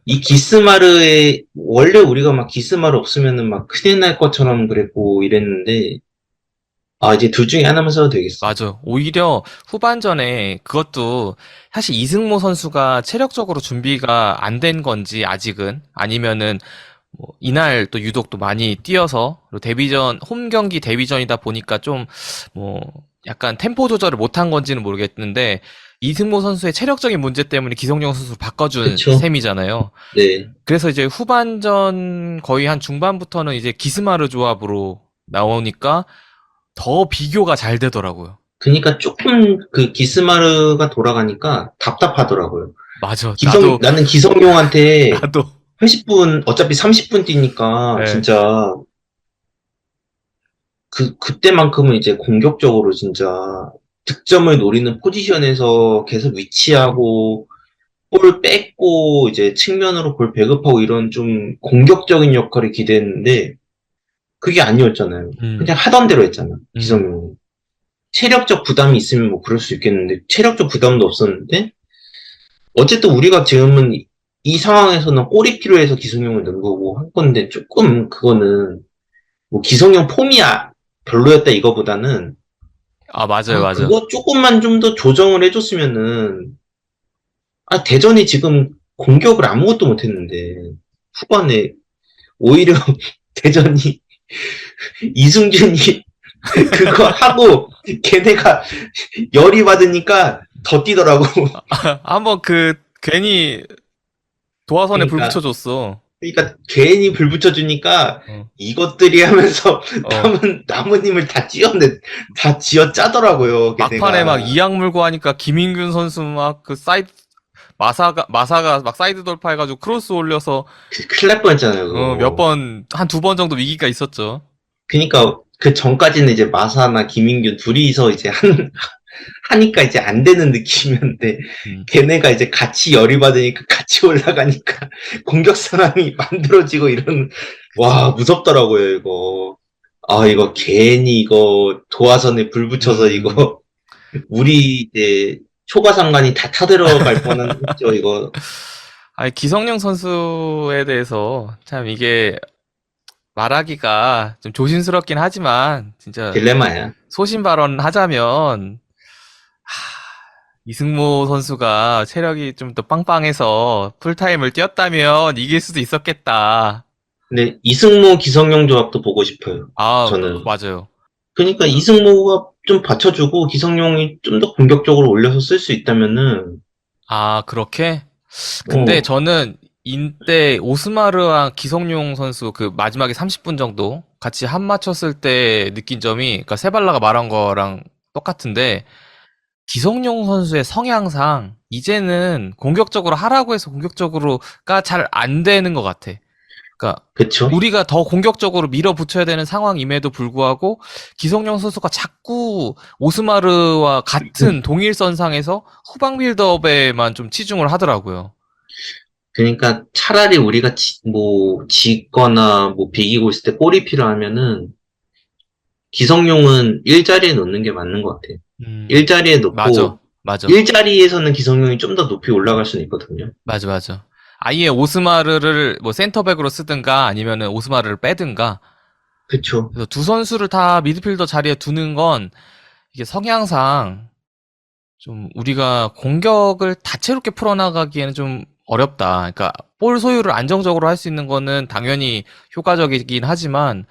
이 기스마르에 원래 우리가 막 기스마르 없으면은 막 큰일 날 것처럼 그랬고 이랬는데 이제 둘 중에 하나만 써도 되겠어. 맞아. 오히려 후반전에 그것도 사실 이승모 선수가 체력적으로 준비가 안 된 건지 아직은 아니면은 뭐 이날 또 유독 또 많이 뛰어서 데뷔전 홈 경기 데뷔전이다 보니까 좀 뭐 약간 템포 조절을 못한 건지는 모르겠는데 이승모 선수의 체력적인 문제 때문에 기성용 선수를 바꿔준 그쵸. 셈이잖아요. 네. 그래서 이제 후반전 거의 한 중반부터는 이제 기스마르 조합으로 나오니까 더 비교가 잘 되더라고요. 그러니까 조금 그 기스마르가 돌아가니까 답답하더라고요. 맞아. 나는 기성용한테 나도 30분 어차피 30분 뛰니까 네. 진짜 그때만큼은 이제 공격적으로 진짜 득점을 노리는 포지션에서 계속 위치하고 볼 뺏고 이제 측면으로 볼 배급하고 이런 좀 공격적인 역할을 기대했는데 그게 아니었잖아요. 그냥 하던 대로 했잖아. 기성용은. 체력적 부담이 있으면 뭐 그럴 수 있겠는데 체력적 부담도 없었는데 어쨌든 우리가 지금은 이 상황에서는 골이 필요해서 기성용을 넣은 거고 한 건데 조금 그거는 뭐 기성용 폼이 별로였다 이거보다는 맞아요. 그거 조금만 좀 더 조정을 해줬으면은 대전이 지금 공격을 아무것도 못했는데 후반에 오히려 대전이 이승준이 그거 하고 걔네가 열이 받으니까 더 뛰더라고. 한번 괜히 도화선에 불 그러니까 붙여줬어. 그러니까 괜히 불 붙여주니까 어. 이것들이 하면서 어. 남은 힘을 다 쥐어 짜더라고요. 막판에 막 걔네가. 이악 물고 하니까 김인균 선수 막 그 마사가 막 사이드 돌파해가지고 크로스 올려서 큰일 날 뻔했잖아요. 몇 그거. 번, 한 두 번 정도 위기가 있었죠. 그러니까 그 전까지는 이제 마사나 김인균 둘이서 이제 하니까 이제 안 되는 느낌이었는데 음. 걔네가 이제 같이 열이 받으니까 같이 올라가니까 공격 상황이 만들어지고 와 무섭더라고요 이거. 아 이거 괜히 이거 도화선에 불 붙여서 이거 우리 이제 초과 상관이 다 타들어갈 뻔했죠 이거. 아니, 기성용 선수에 대해서 참 이게 말하기가 좀 조심스럽긴 하지만 진짜 딜레마야. 소신 발언 하자면 이승모 선수가 체력이 좀 더 빵빵해서 풀타임을 뛰었다면 이길 수도 있었겠다. 근데 이승모 기성용 조합도 보고 싶어요. 저는. 맞아요. 그러니까 이승모가 좀 받쳐주고 기성용이 좀 더 공격적으로 올려서 쓸 수 있다면은 그렇게? 근데 어, 저는 이때 오스마르와 기성용 선수 그 마지막에 30분 정도 같이 한 맞췄을 때 느낀 점이, 그러니까 세발라가 말한 거랑 똑같은데, 기성용 선수의 성향상 이제는 공격적으로 하라고 해서 공격적으로가 잘 안 되는 것 같아. 그러니까 그쵸? 우리가 더 공격적으로 밀어붙여야 되는 상황임에도 불구하고 기성용 선수가 자꾸 오스마르와 같은 동일선상에서 후방 빌드업에만 좀 치중을 하더라고요. 그러니까 차라리 우리가 지거나 비기고 있을 때 골이 필요하면은 기성용은 일자리에 놓는 게 맞는 것 같아요. 일자리에 맞아, 놓고 맞아, 일자리에서는 기성용이 좀 더 높이 올라갈 수는 있거든요. 맞아. 아예 오스마르를 뭐 센터백으로 쓰든가 아니면은 오스마르를 빼든가. 그쵸? 그래서 두 선수를 다 미드필더 자리에 두는 건 이게 성향상 좀 우리가 공격을 다채롭게 풀어나가기에는 좀 어렵다. 그러니까 볼 소유를 안정적으로 할 수 있는 거는 당연히 효과적이긴 하지만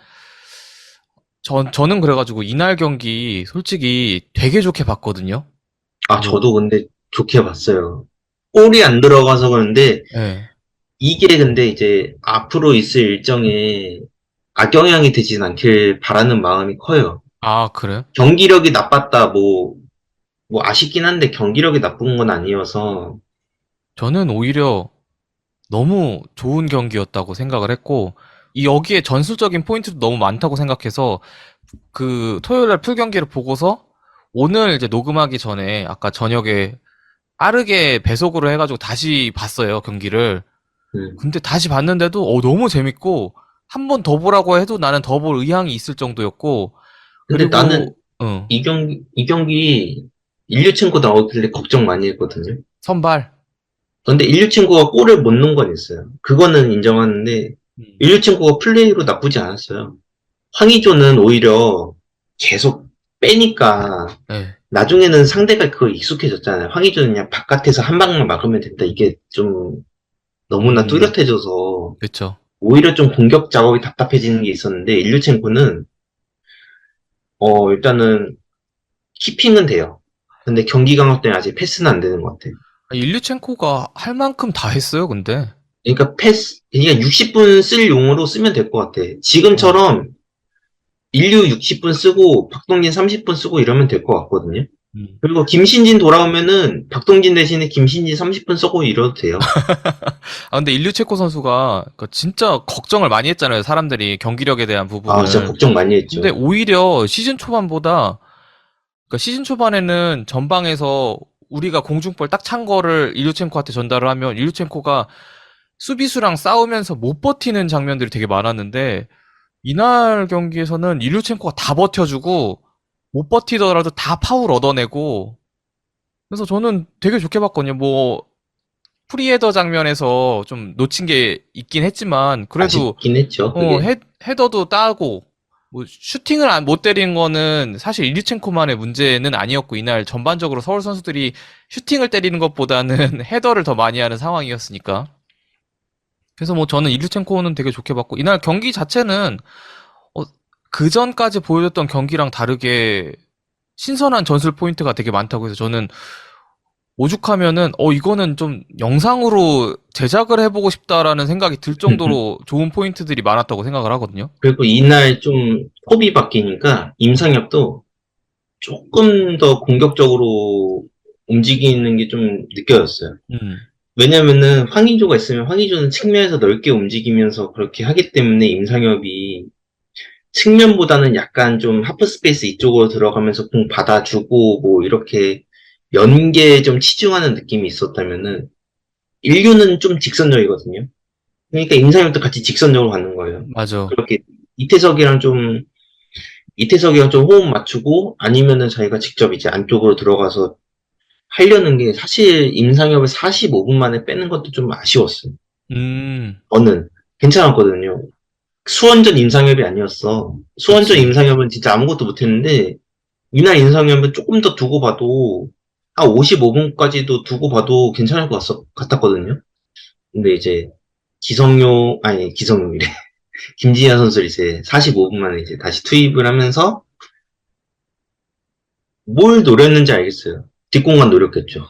저는 그래가지고 이날 경기 솔직히 되게 좋게 봤거든요. 저도 근데 좋게 봤어요. 골이 안 들어가서 그런데 네. 이게 근데 이제 앞으로 있을 일정에 악영향이 되진 않길 바라는 마음이 커요. 그래요? 경기력이 나빴다, 아쉽긴 한데 경기력이 나쁜 건 아니어서, 저는 오히려 너무 좋은 경기였다고 생각을 했고, 여기에 전술적인 포인트도 너무 많다고 생각해서, 그 토요일 날 풀경기를 보고서 오늘 이제 녹음하기 전에 아까 저녁에 빠르게 배속으로 해가지고 다시 봤어요, 경기를. 음. 근데 다시 봤는데도 너무 재밌고, 한 번 더 보라고 해도 나는 더 볼 의향이 있을 정도였고, 근데 나는 그리고 이 경기 일류첸코 나오길래 걱정 많이 했거든요. 선발. 근데 일류첸코가 골을 못 넣은 건 있어요. 그거는 인정하는데, 일류첸코가 플레이로 나쁘지 않았어요. 황의조는 오히려 계속 빼니까, 네. 나중에는 상대가 그거 익숙해졌잖아요. 황의조는 그냥 바깥에서 한 방만 막으면 된다. 이게 좀 너무나 뚜렷해져서 그쵸. 오히려 좀 공격 작업이 답답해지는 게 있었는데 일류첸코는 일단은 키핑은 돼요. 근데 경기 강화 때문에 아직 패스는 안 되는 것 같아요. 일류첸코가 할 만큼 다 했어요, 근데. 그러니까 그러니까 60분 쓸 용으로 쓰면 될 것 같아. 지금처럼 인류 60분 쓰고 박동진 30분 쓰고 이러면 될 것 같거든요. 그리고 김신진 돌아오면은 박동진 대신에 김신진 30분 쓰고 이러도 돼요. 근데 일류체코 선수가 진짜 걱정을 많이 했잖아요. 사람들이 경기력에 대한 부분을. 진짜 걱정 많이 했죠. 근데 오히려 시즌 초반보다, 그러니까 시즌 초반에는 전방에서 우리가 공중볼 딱 찬 거를 일류첸코한테 전달을 하면 일류첸코가 수비수랑 싸우면서 못 버티는 장면들이 되게 많았는데, 이날 경기에서는 일류첸코가 다 버텨주고 못 버티더라도 다 파울 얻어내고, 그래서 저는 되게 좋게 봤거든요. 프리헤더 장면에서 좀 놓친 게 있긴 했지만 그래도 아쉽긴 했죠. 그게. 헤더도 따고 슈팅을 못 때리는 거는 사실 일류첸코만의 문제는 아니었고, 이날 전반적으로 서울 선수들이 슈팅을 때리는 것보다는 헤더를 더 많이 하는 상황이었으니까. 그래서 저는 일류첸코는 되게 좋게 봤고, 이날 경기 자체는 그 전까지 보여줬던 경기랑 다르게 신선한 전술 포인트가 되게 많다고 해서 저는 오죽하면은 이거는 좀 영상으로 제작을 해보고 싶다라는 생각이 들 정도로 좋은 포인트들이 많았다고 생각을 하거든요. 그리고 이날 좀 톱이 바뀌니까 임상혁도 조금 더 공격적으로 움직이는 게 좀 느껴졌어요. 왜냐면은 황의조가 있으면 황의조는 측면에서 넓게 움직이면서 그렇게 하기 때문에 임상혁이 측면보다는 약간 좀 하프 스페이스 이쪽으로 들어가면서 공 받아주고 뭐 이렇게 연계에 좀 치중하는 느낌이 있었다면은 인류는 좀 직선적이거든요. 그러니까 임상혁도 같이 직선적으로 가는 거예요. 맞아. 그렇게 이태석이랑 좀 호흡 맞추고 아니면은 자기가 직접 이제 안쪽으로 들어가서 하려는 게 사실 임상혁을 45분 만에 빼는 것도 좀 아쉬웠어요. 저는 괜찮았거든요. 수원전 임상혁이 아니었어. 수원전 그치. 임상혁은 진짜 아무것도 못했는데 이날 임상혁은 조금 더 두고 봐도 한 55분까지도 두고 봐도 괜찮을 것 같았거든요. 근데 이제 기성용이래. 김지현 선수를 이제 45분 만에 이제 다시 투입을 하면서 뭘 노렸는지 알겠어요. 뒷공간 노렸겠죠.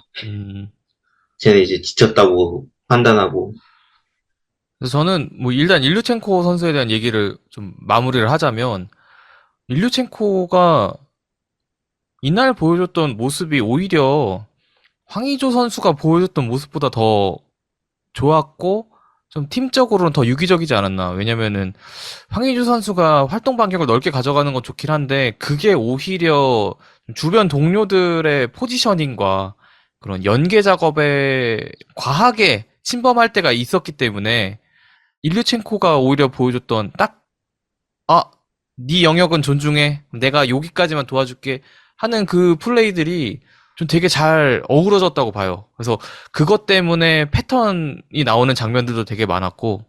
쟤는 이제 지쳤다고 판단하고. 그래서 저는 뭐 일단 일류첸코 선수에 대한 얘기를 좀 마무리를 하자면 일류첸코가 이날 보여줬던 모습이 오히려 황의조 선수가 보여줬던 모습보다 더 좋았고 좀 팀적으로는 더 유기적이지 않았나. 왜냐면은 황의조 선수가 활동 반경을 넓게 가져가는 건 좋긴 한데 그게 오히려 주변 동료들의 포지셔닝과 그런 연계 작업에 과하게 침범할 때가 있었기 때문에 일류첸코가 오히려 보여줬던 네 영역은 존중해. 내가 여기까지만 도와줄게 하는 그 플레이들이 좀 되게 잘 어우러졌다고 봐요. 그래서 그것 때문에 패턴이 나오는 장면들도 되게 많았고.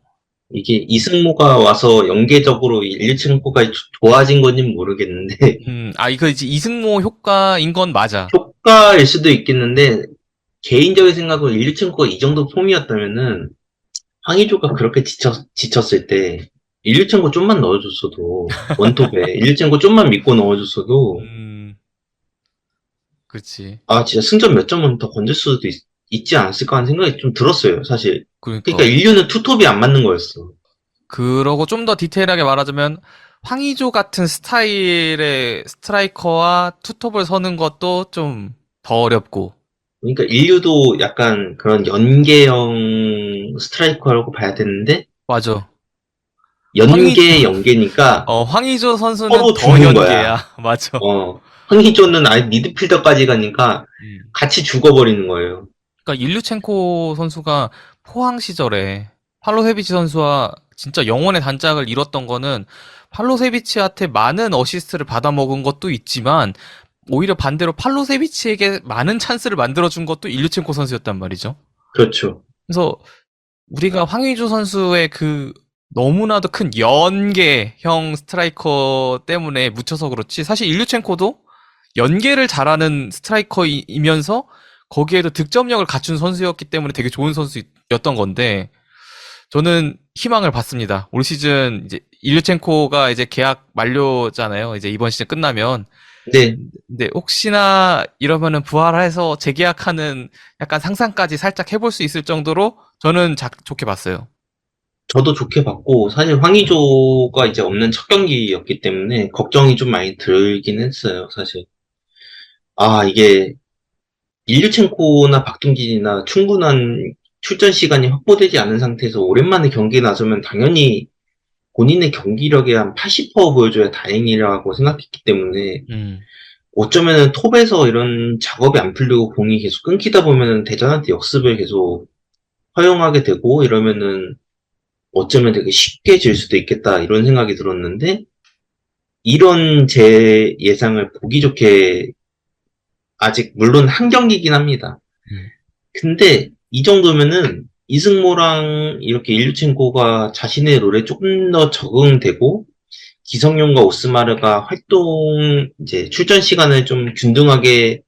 이게 이승모가 와서 연계적으로 1, 2층코가 좋아진 건지는 모르겠는데 이거 이제 이승모 효과인 건 맞아. 효과일 수도 있겠는데 개인적인 생각으로 1, 2층코가 이 정도 폼이었다면은 황의조가 그렇게 지쳤을 때 1, 2층코 좀만 넣어줬어도 원톱에 1, 2층코 좀만 믿고 넣어줬어도 그렇지. 진짜 승점 몇 점은 더 건질 수도 있지 않았을까 하는 생각이 좀 들었어요, 사실. 그러니까 그러니까. 인류는 투톱이 안 맞는 거였어. 그러고 좀 더 디테일하게 말하자면 황의조 같은 스타일의 스트라이커와 투톱을 서는 것도 좀 더 어렵고. 그러니까 인류도 약간 그런 연계형 스트라이커라고 봐야 되는데 맞아. 연계니까 황의조 선수는 서로 더 죽는 연계야. 거야. 맞아. 황의조는 아예 미드필더까지 가니까 같이 죽어버리는 거예요. 그러니까 일류첸코 선수가 포항 시절에 팔로세비치 선수와 진짜 영혼의 단짝을 이뤘던 거는 팔로세비치한테 많은 어시스트를 받아먹은 것도 있지만 오히려 반대로 팔로세비치에게 많은 찬스를 만들어준 것도 일류첸코 선수였단 말이죠. 그렇죠. 그래서 우리가 황의조 선수의 그 너무나도 큰 연계형 스트라이커 때문에 묻혀서 그렇지 사실 일류첸코도 연계를 잘하는 스트라이커이면서 거기에도 득점력을 갖춘 선수였기 때문에 되게 좋은 선수였던 건데 저는 희망을 봤습니다. 올 시즌 이제 일류첸코가 이제 계약 만료잖아요. 이제 이번 시즌 끝나면. 네. 근데 혹시나 이러면은 부활해서 재계약하는 약간 상상까지 살짝 해볼 수 있을 정도로 저는 좋게 봤어요. 저도 좋게 봤고 사실 황의조가 이제 없는 첫 경기였기 때문에 걱정이 좀 많이 들긴 했어요, 사실. 이게 일류첸코나 박동진이나 충분한 출전 시간이 확보되지 않은 상태에서 오랜만에 경기에 나서면 당연히 본인의 경기력의 한 80% 보여줘야 다행이라고 생각했기 때문에 어쩌면은 톱에서 이런 작업이 안 풀리고 공이 계속 끊기다 보면은 대전한테 역습을 계속 허용하게 되고 이러면은 어쩌면 되게 쉽게 질 수도 있겠다 이런 생각이 들었는데 이런 제 예상을 보기 좋게 아직 물론 한 경기긴 합니다. 근데 이 정도면은 이승모랑 이렇게 일류첸코가 자신의 롤에 조금 더 적응되고 기성용과 오스마르가 활동 이제 출전 시간을 좀 균등하게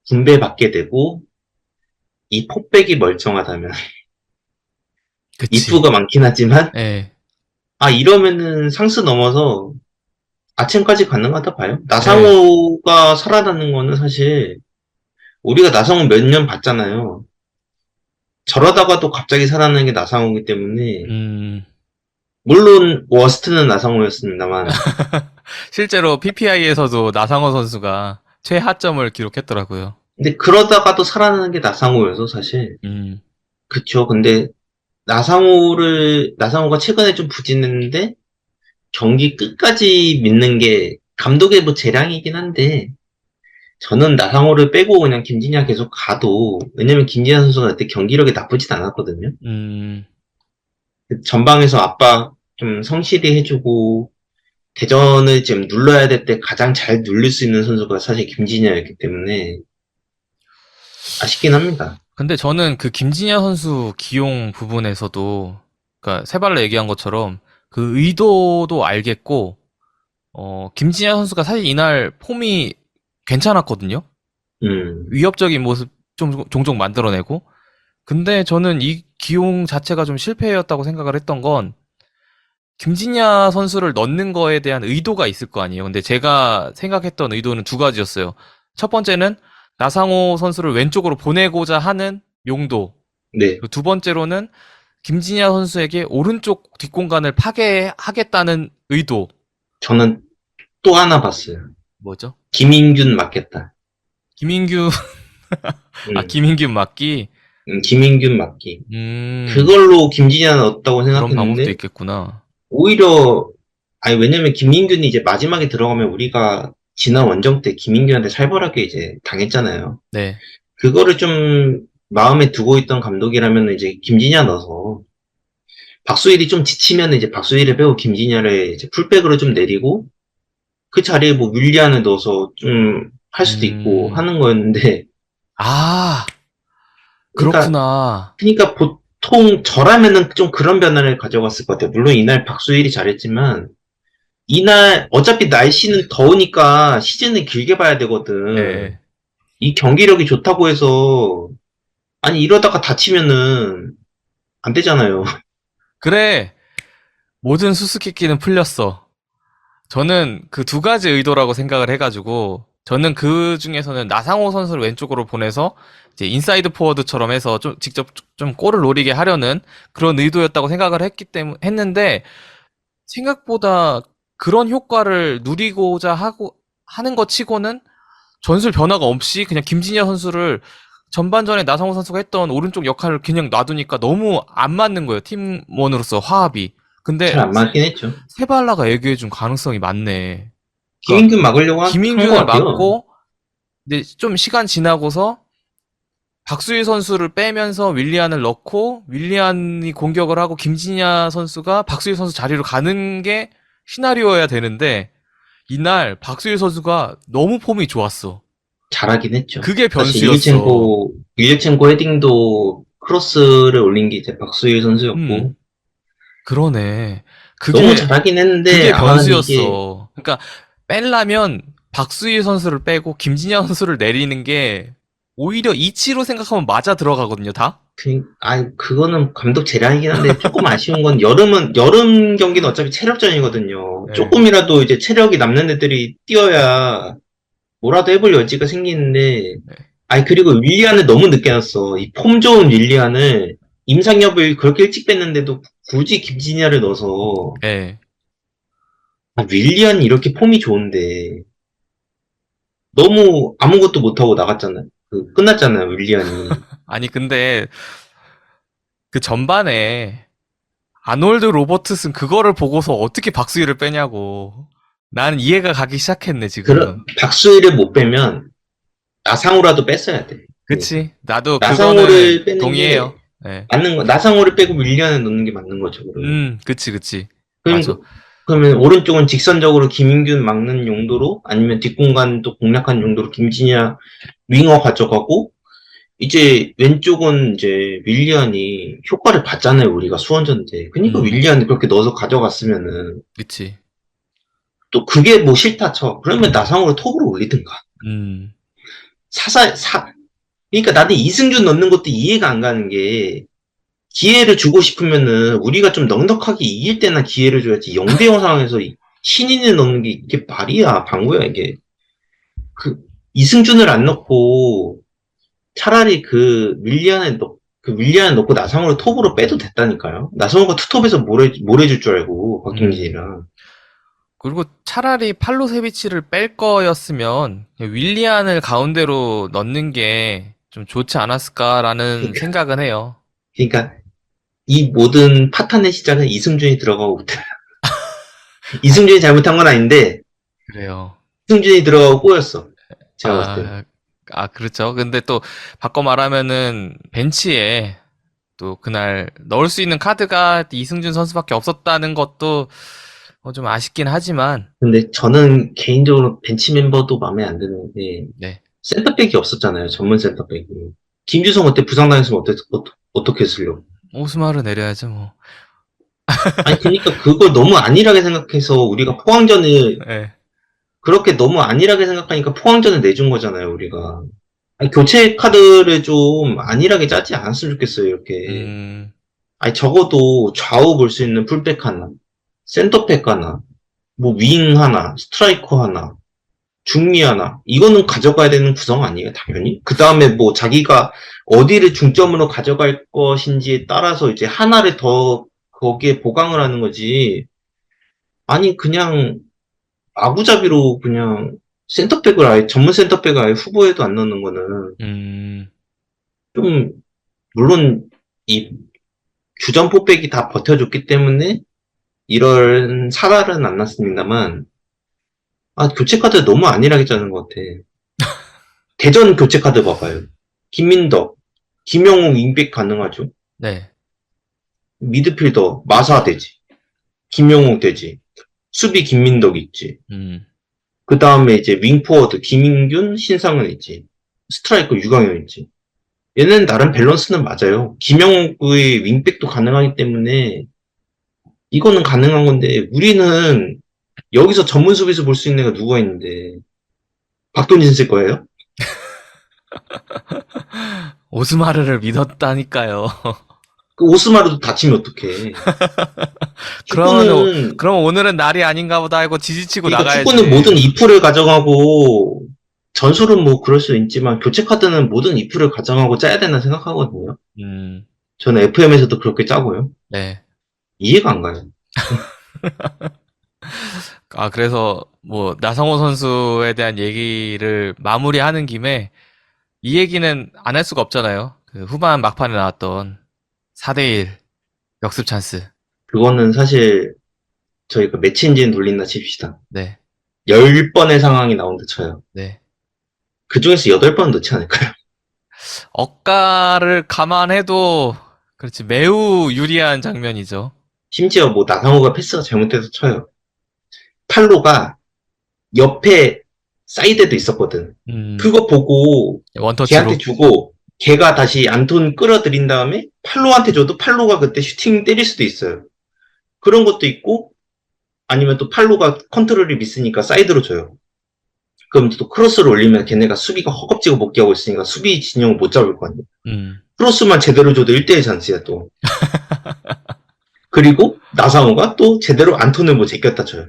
분배받게 되고 이 폭백이 멀쩡하다면 그치. 이프가 많긴 하지만 예. 이러면은 상스 넘어서 아침까지 가능하다 봐요. 네. 나상호가 살아나는 거는 사실 우리가 나상호 몇 년 봤잖아요. 저러다가도 갑자기 살아나는 게 나상호이기 때문에 물론 워스트는 나상호였습니다만 실제로 PPI에서도 나상호 선수가 최하점을 기록했더라고요. 근데 그러다가도 살아나는 게 나상호여서 사실 그쵸. 근데 나상호가 최근에 좀 부진했는데 경기 끝까지 믿는 게 감독의 뭐 재량이긴 한데 저는 나상호를 빼고 그냥 김진야 계속 가도 왜냐면 김진야 선수가 그때 경기력이 나쁘진 않았거든요. 전방에서 압박 좀 성실히 해주고 대전을 지금 눌러야 될 때 가장 잘 눌릴 수 있는 선수가 사실 김진야였기 때문에 아쉽긴 합니다. 근데 저는 그 김진야 선수 기용 부분에서도, 그러니까 세발로 얘기한 것처럼 그 의도도 알겠고, 김진야 선수가 사실 이날 폼이 괜찮았거든요. 위협적인 모습 좀 종종 만들어내고. 근데 저는 이 기용 자체가 좀 실패였다고 생각을 했던 건 김진야 선수를 넣는 거에 대한 의도가 있을 거 아니에요. 근데 제가 생각했던 의도는 두 가지였어요. 첫 번째는 나상호 선수를 왼쪽으로 보내고자 하는 용도. 네. 그리고 두 번째로는 김진야 선수에게 오른쪽 뒷공간을 파괴하겠다는 의도. 저는 또 하나 봤어요. 뭐죠? 김인균 맞겠다. 김인규, 김인균 맞기? 김인균 맞기. 음, 그걸로 김진야는 얻었다고 그런 방법도 생각했는데 있겠구나. 오히려 왜냐면 김인균이 이제 마지막에 들어가면 우리가 지난 원정 때 김인균한테 살벌하게 이제 당했잖아요. 네. 그거를 좀 마음에 두고 있던 감독이라면 이제 김진야 넣어서 박수일이 좀 지치면 이제 박수일을 빼고 김진야를 이제 풀백으로 좀 내리고 그 자리에 뭐 윌리안을 넣어서 좀 할 수도 있고 하는 거였는데 아, 그러니까, 그렇구나. 그러니까 보통 저라면은 좀 그런 변화를 가져갔을 것 같아요. 물론 이날 박수일이 잘했지만 이날 어차피 날씨는 더우니까 시즌을 길게 봐야 되거든. 네. 이 경기력이 좋다고 해서 아니 이러다가 다치면은 안 되잖아요. 그래. 모든 수수께끼는 풀렸어. 저는 그 두 가지 의도라고 생각을 해가지고, 저는 그 중에서는 나상호 선수를 왼쪽으로 보내서 이제 인사이드 포워드처럼 해서 좀 직접 좀 골을 노리게 하려는 그런 의도였다고 생각을 했는데, 생각보다 그런 효과를 누리고자 하는 것 치고는 전술 변화가 없이 그냥 김진야 선수를 전반전에 나상호 선수가 했던 오른쪽 역할을 그냥 놔두니까 너무 안 맞는 거예요. 팀원으로서 화합이. 근데 잘 안 맞긴 했죠. 세발라가 얘기해준 가능성이 많네. 김인균 막으려고 한것 김인균을 같아요. 막고, 근데 좀 시간 지나고서 박수희 선수를 빼면서 윌리안을 넣고, 윌리안이 공격을 하고 김진야 선수가 박수희 선수 자리로 가는 게 시나리오여야 되는데, 이날 박수희 선수가 너무 폼이 좋았어. 잘하긴 했죠. 그게 사실 변수였어. 율리첸코 헤딩도 크로스를 올린 게 이제 박수일 선수였고 그러네. 너무 잘하긴 했는데 그게 이게 변수였어. 그러니까 빼려면 박수희 선수를 빼고 김진야 선수를 내리는 게 오히려 이치로 생각하면 맞아 들어가거든요, 다. 그거는 감독 재량이긴 한데 조금 아쉬운 건 여름 경기는 어차피 체력전이거든요. 네. 조금이라도 이제 체력이 남는 애들이 뛰어야 뭐라도 해볼 여지가 생기는데 그리고 윌리안을 너무 늦게 놨어. 이 폼 좋은 윌리안을 임상엽을 그렇게 일찍 뺐는데도 굳이 김진야를 넣어서 네. 윌리안이 이렇게 폼이 좋은데 너무 아무것도 못하고 나갔잖아요. 끝났잖아요, 윌리안이. 아니 근데 그 전반에 아놀드 로버트슨 그거를 보고서 어떻게 박수희를 빼냐고. 나는 이해가 가기 시작했네 지금. 박수희를 못 빼면 나상호라도 뺐어야 돼. 그치. 나도 나상호를 그거는 빼는 동의해요. 게 네. 맞는 거. 나상호를 빼고 윌리안을 넣는 게 맞는 거죠. 그러면. 그치. 그러면, 맞아. 그러면 오른쪽은 직선적으로 김인균 막는 용도로 아니면 뒷공간도 공략한 용도로 김진야 윙어 가져가고 이제 왼쪽은 이제 윌리안이 효과를 봤잖아요. 우리가 수원전 때. 그러니까 윌리안이 그렇게 넣어서 가져갔으면은 그치. 또 그게 뭐 싫다 쳐. 그러면 나상호를 톱으로 올리든가. 그러니까 나는 이승준 넣는 것도 이해가 안 가는 게 기회를 주고 싶으면은 우리가 좀 넉넉하게 이길 때나 기회를 줘야지 0대0 상황에서 신인을 넣는 게 이게 말이야, 방구야, 이게. 그, 이승준을 안 넣고, 차라리 윌리안을 넣고 나성호를 톱으로 빼도 됐다니까요. 나성호가 투톱에서 뭘 해줄 줄 알고, 박경진이랑. 그리고 차라리 팔로세비치를 뺄 거였으면 윌리안을 가운데로 넣는 게 좀 좋지 않았을까라는 생각은 해요. 그러니까, 이 모든 파탄의 시작은 이승준이 들어가고, 이승준이 잘못한 건 아닌데, 그래요. 이승준이 들어가고 꼬였어. 제가 봤을 때. 그렇죠. 근데 또 바꿔 말하면은 벤치에 또 그날 넣을 수 있는 카드가 이승준 선수밖에 없었다는 것도 좀 아쉽긴 하지만, 근데 저는 개인적으로 벤치 멤버도 마음에 안 드는 게, 네. 센터백이 없었잖아요. 전문 센터백이. 김주성 그때 부상당했으면 어떻게 했으려고. 오스마르 내려야죠, 뭐. 아니, 그러니까 그걸 너무 안일하게 생각해서 우리가 포항전을 네. 그렇게 너무 안일하게 생각하니까 포항전을 내준 거잖아요, 우리가. 아니, 교체 카드를 좀 안일하게 짜지 않았으면 좋겠어요, 이렇게. 아니, 적어도 좌우 볼 수 있는 풀백 하나, 센터백 하나, 뭐 윙 하나, 스트라이커 하나, 중미 하나. 이거는 가져가야 되는 구성 아니에요, 당연히? 그 다음에 뭐 자기가 어디를 중점으로 가져갈 것인지에 따라서 이제 하나를 더 거기에 보강을 하는 거지. 아니, 그냥 아구잡이로 그냥 전문 센터백을 아예 후보에도 안 넣는 거는 좀, 물론 이 주전 포백이 다 버텨줬기 때문에 이런 사달은 안 났습니다만, 교체 카드 너무 안일하게 짜는 것 같아. 대전 교체 카드 봐봐요. 김민덕, 김영웅 윙백 가능하죠? 네. 미드필더 마사 되지. 김영웅 되지. 수비 김민덕 있지. 그 다음에 이제 윙포워드 김인균, 신상은 있지. 스트라이커 유강현 있지. 얘는 나름 밸런스는 맞아요. 김영웅의 윙백도 가능하기 때문에 이거는 가능한 건데 우리는 여기서 전문 수비수 볼 수 있는 애가 누가 있는데 박동진 쓸 거예요? 오스마르를 믿었다니까요. 그 오스마르도 다치면 어떡해. 그럼 오늘은 날이 아닌가 보다 하고 지지치고 그러니까 나가야지. 축구는 모든 이프를 가져가고 전술은 뭐 그럴 수 있지만 교체 카드는 모든 이프를 가정하고 짜야 된다 생각하거든요. 저는 FM에서도 그렇게 짜고요. 네. 이해가 안 가요. 그래서 뭐 나성호 선수에 대한 얘기를 마무리하는 김에 이 얘기는 안 할 수가 없잖아요. 그 후반 막판에 나왔던 4대1 역습 찬스. 그거는 사실 저희가 매치 엔진 돌린다 칩시다. 네. 10번의 상황이 나온다 쳐요. 네. 그 중에서 8번 넣지 않을까요? 억가를 감안해도 그렇지 매우 유리한 장면이죠. 심지어 뭐 나상호가 패스가 잘못돼서 쳐요. 팔로가 옆에 사이드에도 있었거든. 그거 보고 원터치로. 걔한테 주고 걔가 다시 안톤 끌어들인 다음에 팔로한테 줘도 팔로가 그때 슈팅 때릴 수도 있어요. 그런 것도 있고 아니면 또 팔로가 컨트롤이 미스니까 사이드로 줘요. 그럼 또 크로스를 올리면 걔네가 수비가 허겁지겁 복귀하고 있으니까 수비 진영을 못 잡을 거 아니에요. 크로스만 제대로 줘도 1대1 찬스야 또. 그리고 나상호가 또 제대로 안톤을 뭐 제꼈다 쳐요.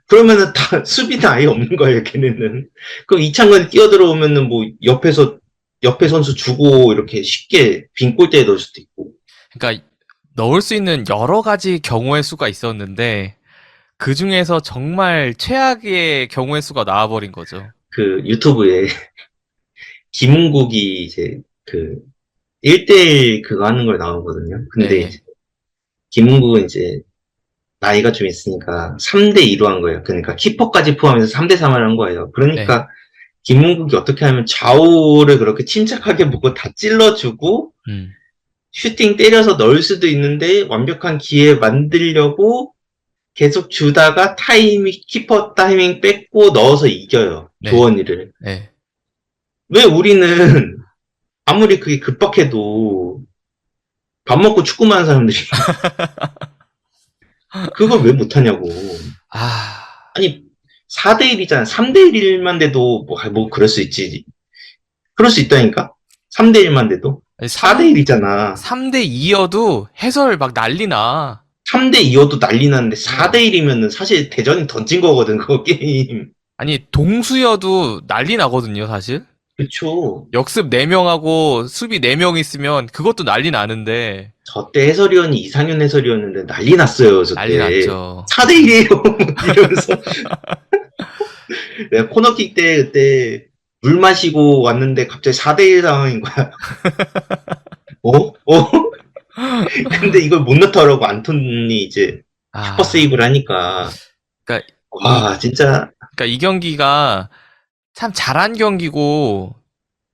그러면은 다 수비는 아예 없는 거예요, 걔네는. 그럼 이창근이 뛰어들어오면은 뭐 옆에 선수 주고 이렇게 쉽게 빈 골대에 넣을 수도 있고. 그러니까 넣을 수 있는 여러 가지 경우의 수가 있었는데 그 중에서 정말 최악의 경우의 수가 나와버린 거죠. 그 유튜브에 김은국이 이제 그 1대1 그거 하는 걸 나오거든요. 근데 이제 김은국은 이제 나이가 좀 있으니까 3대2로 한 거예요. 그러니까 키퍼까지 포함해서 3대3을 한 거예요. 그러니까 김은국이 어떻게 하면 좌우를 그렇게 침착하게 보고 다 찔러주고 슈팅 때려서 넣을 수도 있는데 완벽한 기회 만들려고 계속 주다가 키퍼 타이밍 뺏고 넣어서 이겨요. 조원이를. 왜 우리는 아무리 그게 급박해도 밥 먹고 축구만 하는 사람들이 그걸 왜 못하냐고. 아니 4대1이잖아. 3대1만 돼도 뭐 그럴 수 있지. 그럴 수 있다니까. 3대1만 돼도. 4대1이잖아. 3대2여도 해설 막 난리나. 3대2여도 난리 났는데 4대1이면은 사실 대전이 던진 거거든, 그거 게임. 아니, 동수여도 난리 나거든요, 사실. 그쵸. 역습 4명하고 수비 4명 있으면 그것도 난리 나는데, 저 때 해설위원이 이상현 해설위원인데 난리 났어요, 저 난리 때. 났죠. 4대1이에요. 이러면서. 내가 코너킥 때 그때 물 마시고 왔는데 갑자기 4대1 상황인 거야. 근데 이걸 못 넣더라고, 안톤이 이제 슈퍼 아, 세이브를 하니까. 그러니까 와, 진짜. 그러니까 이 경기가 참 잘한 경기고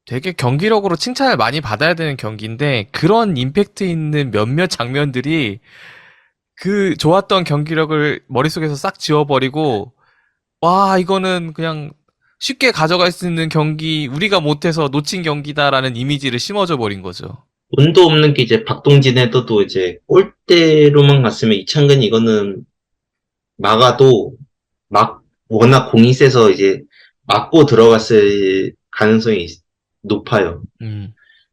되게 경기력으로 칭찬을 많이 받아야 되는 경기인데 그런 임팩트 있는 몇몇 장면들이 그 좋았던 경기력을 머릿속에서 싹 지워버리고 와 이거는 그냥 쉽게 가져갈 수 있는 경기 우리가 못해서 놓친 경기다라는 이미지를 심어줘 버린 거죠. 운도 없는 게 이제 박동진 헤더도 이제 골대로만 갔으면 이창근 이거는 막아도 워낙 공이 세서 이제 맞고 들어갔을 가능성이 높아요. 음,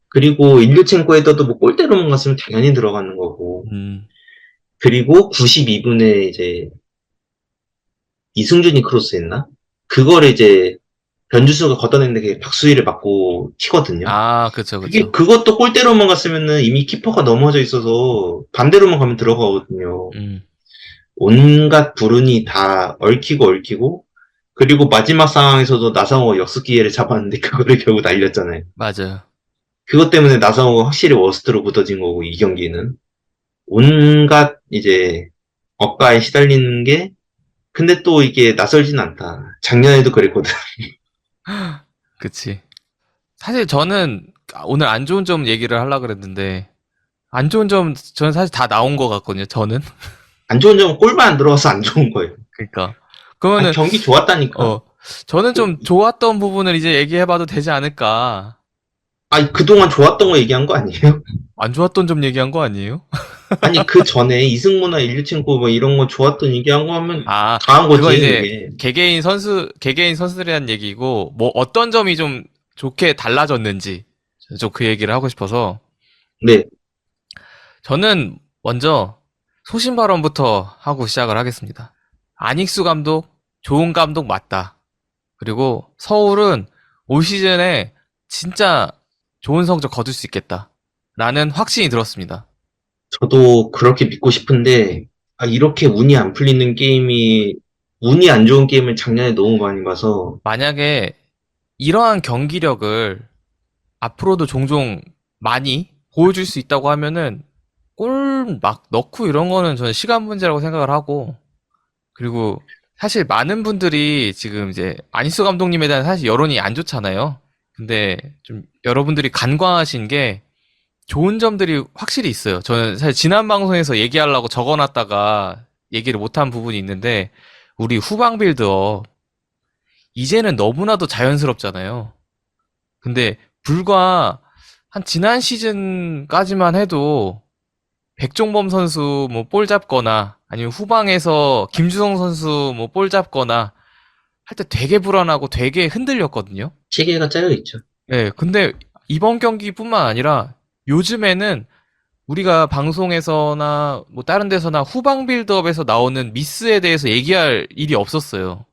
그리고 일류첸코 헤더도 뭐 골대로만 갔으면 당연히 들어가는 거고. 음, 그리고 92분에 이제 이승준이 크로스했나? 그거를 이제 변주수가 걷어냈는데 그게 박수희를 맞고 튀거든요. 아 그쵸 그쵸. 그것도 골대로만 갔으면은 이미 키퍼가 넘어져 있어서 반대로만 가면 들어가거든요. 음, 온갖 불운이 다 얽히고 그리고 마지막 상황에서도 나상호가 역습 기회를 잡았는데 그거를 결국 날렸잖아요. 맞아요. 그것 때문에 나상호가 확실히 워스트로 굳어진 거고 이 경기는 온갖 이제 억가에 시달리는 게 근데 또 이게 낯설진 않다. 작년에도 그랬거든. 그치. 사실 저는 오늘 안 좋은 점 얘기를 하려고 그랬는데 안 좋은 점 저는 사실 다 나온 것 같거든요. 저는. 안 좋은 점은 골만 안 들어가서 안 좋은 거예요. 그러니까 아니, 그러면은 경기 좋았다니까. 저는 좀 좋았던 부분을 이제 얘기해봐도 되지 않을까. 아니 그동안 좋았던 거 얘기한 거 아니에요? 안 좋았던 점 얘기한 거 아니에요? 아니 그 전에 이승모나 일류첸코 뭐 이런 거 좋았던 얘기한 거 하면 아, 다 한 거지. 그거 이제 이게. 개개인 선수들에 대한 얘기고 뭐 어떤 점이 좀 좋게 달라졌는지 좀 그 얘기를 하고 싶어서 네. 저는 먼저 소신 발언부터 하고 시작을 하겠습니다. 안익수 감독 좋은 감독 맞다. 그리고 서울은 올 시즌에 진짜 좋은 성적 거둘 수 있겠다. 라는 확신이 들었습니다. 저도 그렇게 믿고 싶은데 이렇게 운이 안 풀리는 게임이 운이 안 좋은 게임을 작년에 너무 많이 봐서 만약에 이러한 경기력을 앞으로도 종종 많이 보여줄 수 있다고 하면은 골 막 넣고 이런 거는 저는 시간 문제라고 생각을 하고 그리고 사실 많은 분들이 지금 이제 안희수 감독님에 대한 사실 여론이 안 좋잖아요. 근데 좀 여러분들이 간과하신 게 좋은 점들이 확실히 있어요. 저는 사실 지난 방송에서 얘기하려고 적어놨다가 얘기를 못한 부분이 있는데 우리 후방 빌드업 이제는 너무나도 자연스럽잖아요. 근데 불과 한 지난 시즌까지만 해도 백종범 선수 뭐 볼 잡거나 아니면 후방에서 김주성 선수 뭐 볼 잡거나 할 때 되게 불안하고 되게 흔들렸거든요. 체계가 짜여 있죠. 네, 근데 이번 경기뿐만 아니라 요즘에는 우리가 방송에서나 뭐 다른 데서나 후방 빌드업에서 나오는 미스에 대해서 얘기할 일이 없었어요.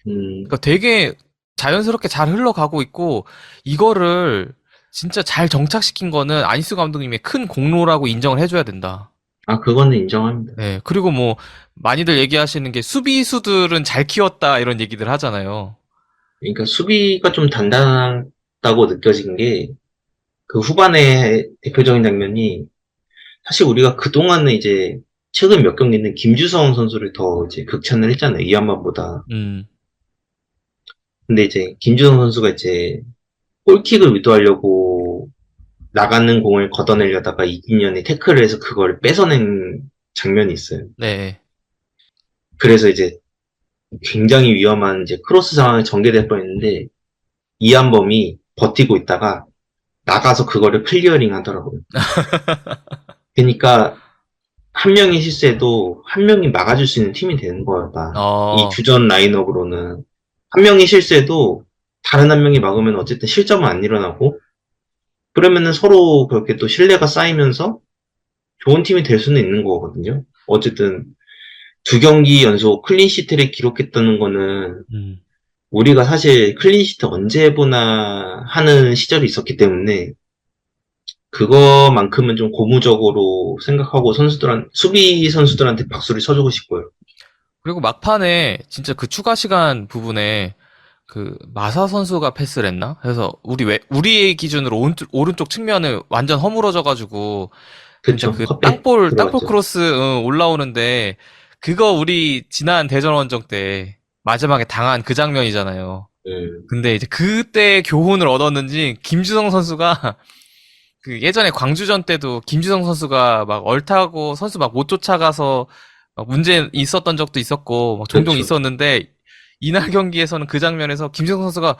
그러니까 되게 자연스럽게 잘 흘러가고 있고 이거를 진짜 잘 정착시킨 거는 안희수 감독님의 큰 공로라고 인정을 해줘야 된다. 그거는 인정합니다. 네, 그리고 뭐 많이들 얘기하시는 게 수비수들은 잘 키웠다 이런 얘기들 하잖아요. 그러니까 수비가 좀 단단하다고 느껴진 게 그 후반에 대표적인 장면이 사실 우리가 그동안은 이제 최근 몇 경기는 김주성 선수를 더 이제 극찬을 했잖아요. 이한만보다. 근데 이제 김주성 선수가 이제 골킥을 의도하려고 나가는 공을 걷어내려다가 이기년이 태클을 해서 그걸 뺏어낸 장면이 있어요. 네. 그래서 이제 굉장히 위험한 이제 크로스 상황이 전개될 뻔했는데 이한범이 버티고 있다가 나가서 그거를 클리어링 하더라고요. 그러니까 한 명이 실수해도 한 명이 막아줄 수 있는 팀이 되는 거다. 이 주전 라인업으로는 한 명이 실수해도 다른 한 명이 막으면 어쨌든 실점은 안 일어나고 그러면은 서로 그렇게 또 신뢰가 쌓이면서 좋은 팀이 될 수는 있는 거거든요. 어쨌든 2경기 연속 클린시트를 기록했다는 거는 음. 우리가 사실 클린시트 언제 해보나 하는 시절이 있었기 때문에 그거만큼은 좀 고무적으로 생각하고 수비 선수들한테 박수를 쳐주고 싶고요. 그리고 막판에 진짜 그 추가 시간 부분에 그 마사 선수가 패스를 했나? 그래서 우리의 기준으로 오른쪽 측면을 완전 허물어져가지고 진짜 그쵸. 그 컵백 땅볼 들어갔죠. 크로스 올라오는데 그거 우리 지난 대전 원정 때 마지막에 당한 그 장면이잖아요. 음, 근데 이제 그때 교훈을 얻었는지 김주성 선수가 그 예전에 광주전 때도 김주성 선수가 막 얼타고 선수 막 못 쫓아가서 막 문제 있었던 적도 있었고 막 종종 그쵸. 있었는데 이날 경기에서는 그 장면에서 김주성 선수가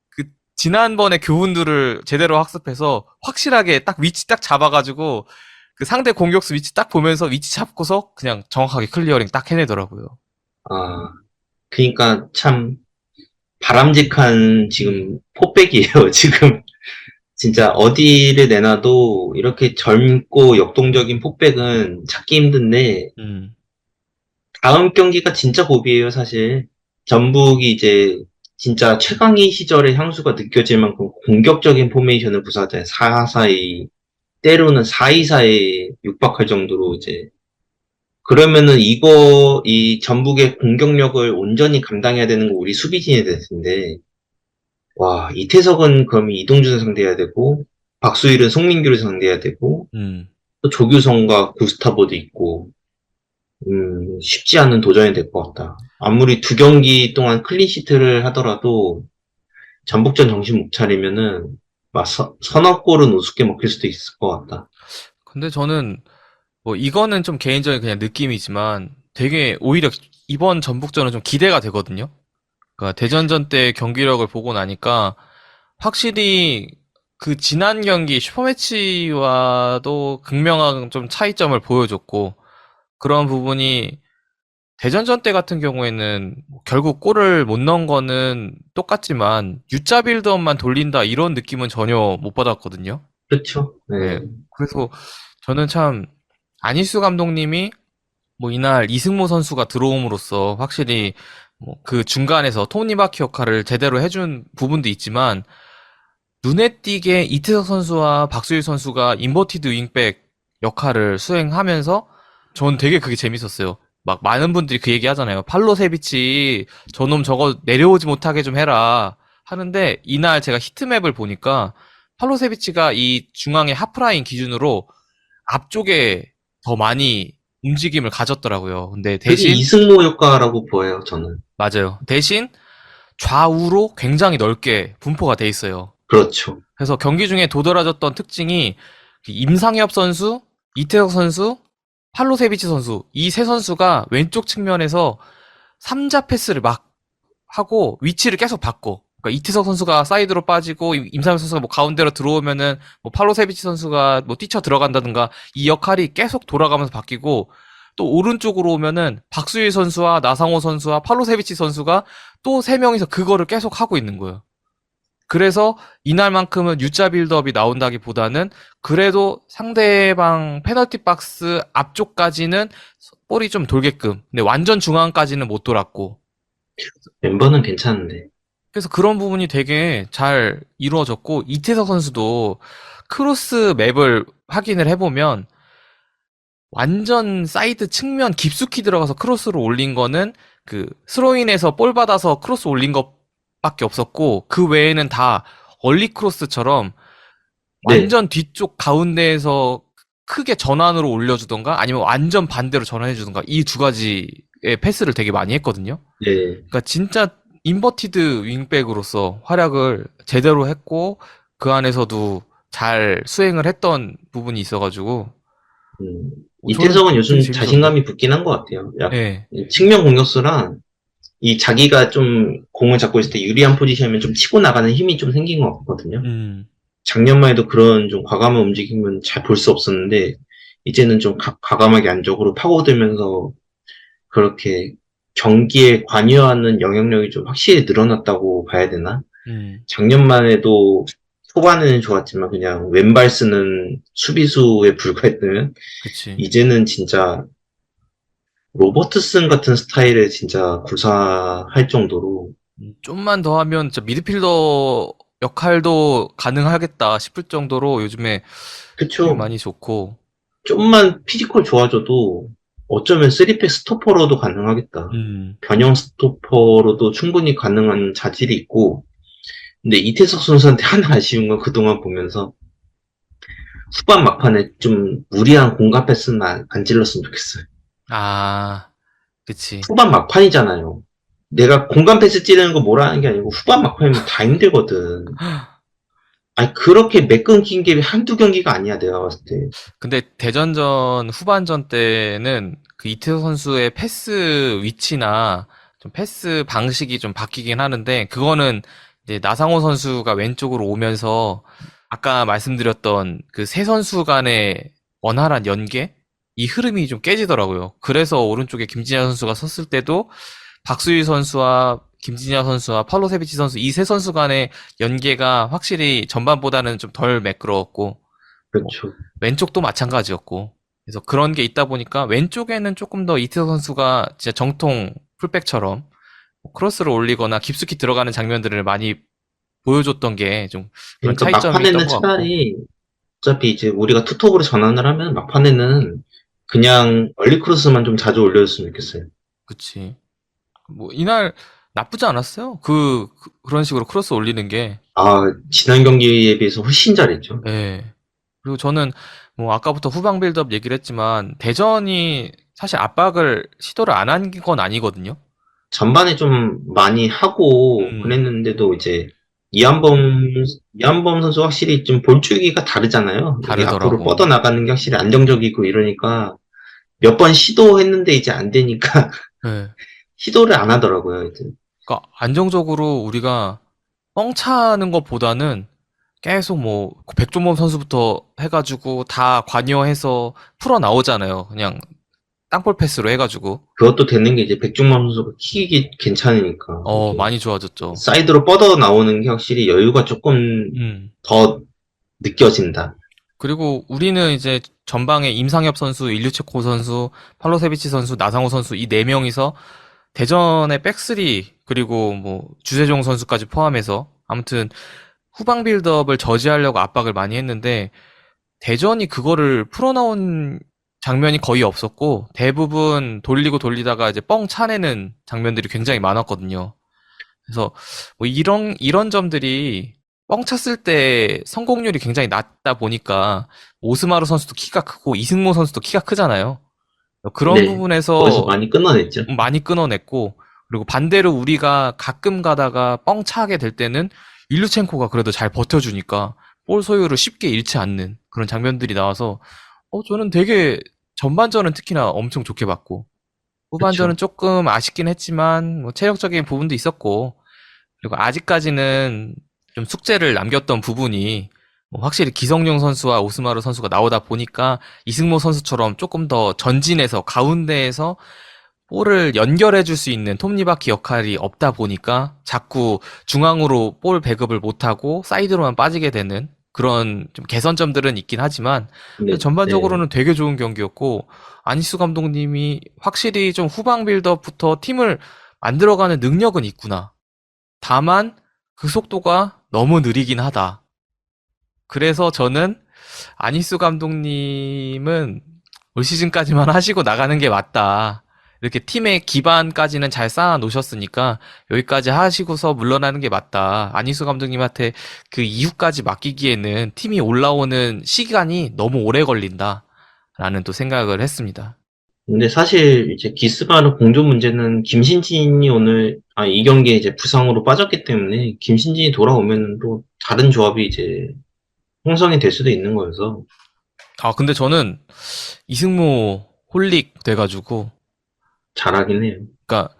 그 지난번의 교훈들을 제대로 학습해서 확실하게 딱 위치 딱 잡아가지고 그 상대 공격수 위치 딱 보면서 위치 잡고서 그냥 정확하게 클리어링 딱 해내더라고요. 아, 그니까 참 바람직한 지금 포백이에요. 지금 진짜 어디를 내놔도 이렇게 젊고 역동적인 폭백은 찾기 힘든데, 음, 다음 경기가 진짜 고비예요, 사실. 전북이 이제 진짜 최강희 시절의 향수가 느껴질 만큼 공격적인 포메이션을 구사하잖아요. 4-4-2, 때로는 4-2-4에 육박할 정도로 이제. 그러면은 이 전북의 공격력을 온전히 감당해야 되는 거 우리 수비진이 될 텐데, 와, 이태석은 그럼 이동준을 상대해야 되고, 박수일은 송민규를 상대해야 되고, 음. 또 조규성과 구스타보도 있고, 쉽지 않은 도전이 될 것 같다. 아무리 2경기 동안 클린시트를 하더라도, 전북전 정신 못 차리면은, 막 서너 골은 우습게 먹힐 수도 있을 것 같다. 근데 저는 뭐 이거는 좀 개인적인 그냥 느낌이지만 되게 오히려 이번 전북전은 좀 기대가 되거든요. 그러니까 대전전 때 경기력을 보고 나니까 확실히 그 지난 경기 슈퍼매치와도 극명한 좀 차이점을 보여줬고 그런 부분이 대전전 때 같은 경우에는 뭐 결국 골을 못 넣은 거는 똑같지만 U자 빌드업만 돌린다 이런 느낌은 전혀 못 받았거든요. 그렇죠? 네. 네. 그래서 저는 참 안희수 감독님이 뭐 이날 이승모 선수가 들어옴으로써 확실히 뭐 그 중간에서 토니바키 역할을 제대로 해준 부분도 있지만 눈에 띄게 이태석 선수와 박수일 선수가 인버티드 윙백 역할을 수행하면서 전 되게 그게 재밌었어요. 막 많은 분들이 그 얘기 하잖아요. 팔로세비치 저놈 저거 내려오지 못하게 좀 해라 하는데 이날 제가 히트맵을 보니까 팔로세비치가 이 중앙의 하프라인 기준으로 앞쪽에 더 많이 움직임을 가졌더라고요. 근데 그게 대신 이승모 효과라고 보여요, 저는. 맞아요. 대신 좌우로 굉장히 넓게 분포가 돼 있어요. 그렇죠. 그래서 경기 중에 도드라졌던 특징이 임상엽 선수, 이태석 선수, 팔로세비치 선수 이 세 선수가 왼쪽 측면에서 3자 패스를 막 하고 위치를 계속 바꿔. 그러니까 이태석 선수가 사이드로 빠지고 임상엽 선수가 뭐 가운데로 들어오면은 뭐 팔로세비치 선수가 뭐 뛰쳐 들어간다든가 이 역할이 계속 돌아가면서 바뀌고 또 오른쪽으로 오면은 박수일 선수와 나상호 선수와 팔로세비치 선수가 또 세 명이서 그거를 계속 하고 있는 거예요. 그래서 이날만큼은 U자 빌드업이 나온다기보다는 그래도 상대방 페널티 박스 앞쪽까지는 볼이 좀 돌게끔. 근데 완전 중앙까지는 못 돌았고. 멤버는 괜찮은데. 그래서 그런 부분이 되게 잘 이루어졌고 이태석 선수도 크로스 맵을 확인을 해보면 완전 사이드 측면 깊숙이 들어가서 크로스를 올린 거는 그 스로인에서 볼 받아서 크로스 올린 것밖에 없었고 그 외에는 다 얼리 크로스처럼 네, 완전 뒤쪽 가운데에서 크게 전환으로 올려주던가 아니면 완전 반대로 전환해주던가 이 두 가지의 패스를 되게 많이 했거든요. 네. 그러니까 진짜 인버티드 윙백으로서 활약을 제대로 했고 그 안에서도 잘 수행을 했던 부분이 있어가지고 저는 이태석은 되게 요즘 재밌었는데. 자신감이 붙긴 한 것 같아요. 예. 측면 공격수랑 이 자기가 좀 공을 잡고 있을 때 유리한 포지션이면 좀 치고 나가는 힘이 좀 생긴 것 같거든요. 음. 작년만 해도 그런 좀 과감한 움직임은 잘 볼 수 없었는데, 이제는 좀 과감하게 안쪽으로 파고들면서 그렇게 경기에 관여하는 영향력이 좀 확실히 늘어났다고 봐야 되나? 음. 작년만 해도 초반에는 좋았지만 그냥 왼발 쓰는 수비수에 불과했다면, 그치. 이제는 진짜 로버트슨 같은 스타일을 진짜 구사할 정도로 좀만 더 하면 진짜 미드필더 역할도 가능하겠다 싶을 정도로 요즘에 폼이 그쵸. 많이 좋고, 좀만 피지컬 좋아져도 어쩌면 3백 스토퍼로도 가능하겠다. 음, 변형 스토퍼로도 충분히 가능한 자질이 있고, 근데 이태석 선수한테 하나 아쉬운 건 그동안 보면서 후반 막판에 좀 무리한 공간 패스는 안 찔렀으면 좋겠어요. 아, 그치. 후반 막판이잖아요. 내가 공간 패스 찌르는 거 뭐라는 게 아니고 후반 막판이면 다 힘들거든. 아니 그렇게 매끈긴 게 한두 경기가 아니야 내가 봤을 때. 근데 대전전 후반전 때는 그 이태호 선수의 패스 위치나 좀 패스 방식이 좀 바뀌긴 하는데 그거는 이제 나상호 선수가 왼쪽으로 오면서 아까 말씀드렸던 그 세 선수 간의 원활한 연계? 이 흐름이 좀 깨지더라고요. 그래서 오른쪽에 김진야 선수가 섰을 때도 박수희 선수와 김진야 선수와 팔로세비치 선수 이 세 선수 간의 연계가 확실히 전반보다는 좀 덜 매끄러웠고 뭐 그렇죠. 왼쪽도 마찬가지였고 그래서 그런 게 있다 보니까 왼쪽에는 조금 더 이태호 선수가 진짜 정통 풀백처럼 뭐 크로스를 올리거나 깊숙이 들어가는 장면들을 많이 보여줬던 게 좀 그런 그러니까 차이점이 있던 막판에는 것 같고 차라리 어차피 이제 우리가 투톱으로 전환을 하면 막판에는 그냥 얼리크로스만 좀 자주 올려줬으면 좋겠어요. 그치 뭐 이날 나쁘지 않았어요 그런 식으로 크로스 올리는 게 아, 지난 경기에 비해서 훨씬 잘했죠. 예. 그리고 저는 뭐 아까부터 후방 빌드업 얘기를 했지만 대전이 사실 압박을 시도를 안 한 건 아니거든요. 전반에 좀 많이 하고 음, 그랬는데도 이제 이한범, 이한범 선수 확실히 좀 볼줄기가 다르잖아요. 이게 앞으로 다르더라고. 뻗어나가는 게 확실히 안정적이고 이러니까 몇 번 시도했는데 이제 안 되니까 예. 시도를 안 하더라고요, 이제. 그러니까 안정적으로 우리가 뻥 차는 것보다는 계속 뭐 백종범 선수부터 해가지고 다 관여해서 풀어 나오잖아요. 그냥 땅볼 패스로 해가지고 그것도 되는 게 이제 백중만 선수가 킥이 괜찮으니까 이게 많이 좋아졌죠. 사이드로 뻗어 나오는 게 확실히 여유가 조금 음. 더 느껴진다. 그리고 우리는 이제 전방에 임상엽 선수, 일류체코 선수, 팔로세비치 선수, 나상호 선수 이 네 명이서 대전의 백스리 그리고 뭐 주세종 선수까지 포함해서 아무튼 후방 빌드업을 저지하려고 압박을 많이 했는데 대전이 그거를 풀어나온 장면이 거의 없었고 대부분 돌리고 돌리다가 이제 뻥 차내는 장면들이 굉장히 많았거든요. 그래서 뭐 이런 점들이 뻥 찼을 때 성공률이 굉장히 낮다 보니까 오스마르 선수도 키가 크고 이승모 선수도 키가 크잖아요. 그런 네. 거기서 부분에서 많이 끊어냈죠. 많이 끊어냈고 그리고 반대로 우리가 가끔 가다가 뻥 차게 될 때는 일루첸코가 그래도 잘 버텨주니까 볼 소유를 쉽게 잃지 않는 그런 장면들이 나와서 저는 되게 전반전은 특히나 엄청 좋게 봤고 후반전은 그쵸. 조금 아쉽긴 했지만 뭐 체력적인 부분도 있었고 그리고 아직까지는 좀 숙제를 남겼던 부분이 뭐 확실히 기성용 선수와 오스마르 선수가 나오다 보니까 이승모 선수처럼 조금 더 전진해서 가운데에서 볼을 연결해 줄 수 있는 톱니바퀴 역할이 없다 보니까 자꾸 중앙으로 볼 배급을 못하고 사이드로만 빠지게 되는 그런 좀 개선점들은 있긴 하지만 네, 네. 전반적으로는 되게 좋은 경기였고 아니스 감독님이 확실히 좀 후방 빌드업부터 팀을 만들어가는 능력은 있구나. 다만 그 속도가 너무 느리긴 하다. 그래서 저는 아니스 감독님은 올 시즌까지만 하시고 나가는 게 맞다. 이렇게 팀의 기반까지는 잘 쌓아 놓으셨으니까 여기까지 하시고서 물러나는 게 맞다. 아니수 감독님한테 그 이후까지 맡기기에는 팀이 올라오는 시간이 너무 오래 걸린다. 라는 또 생각을 했습니다. 근데 사실 이제 기스마르 공조 문제는 김신진이 오늘 이 경기에 이제 부상으로 빠졌기 때문에 김신진이 돌아오면 또 다른 조합이 이제 형성이 될 수도 있는 거여서 근데 저는 이승모 홀릭 돼가지고, 잘하긴 해요. 그러니까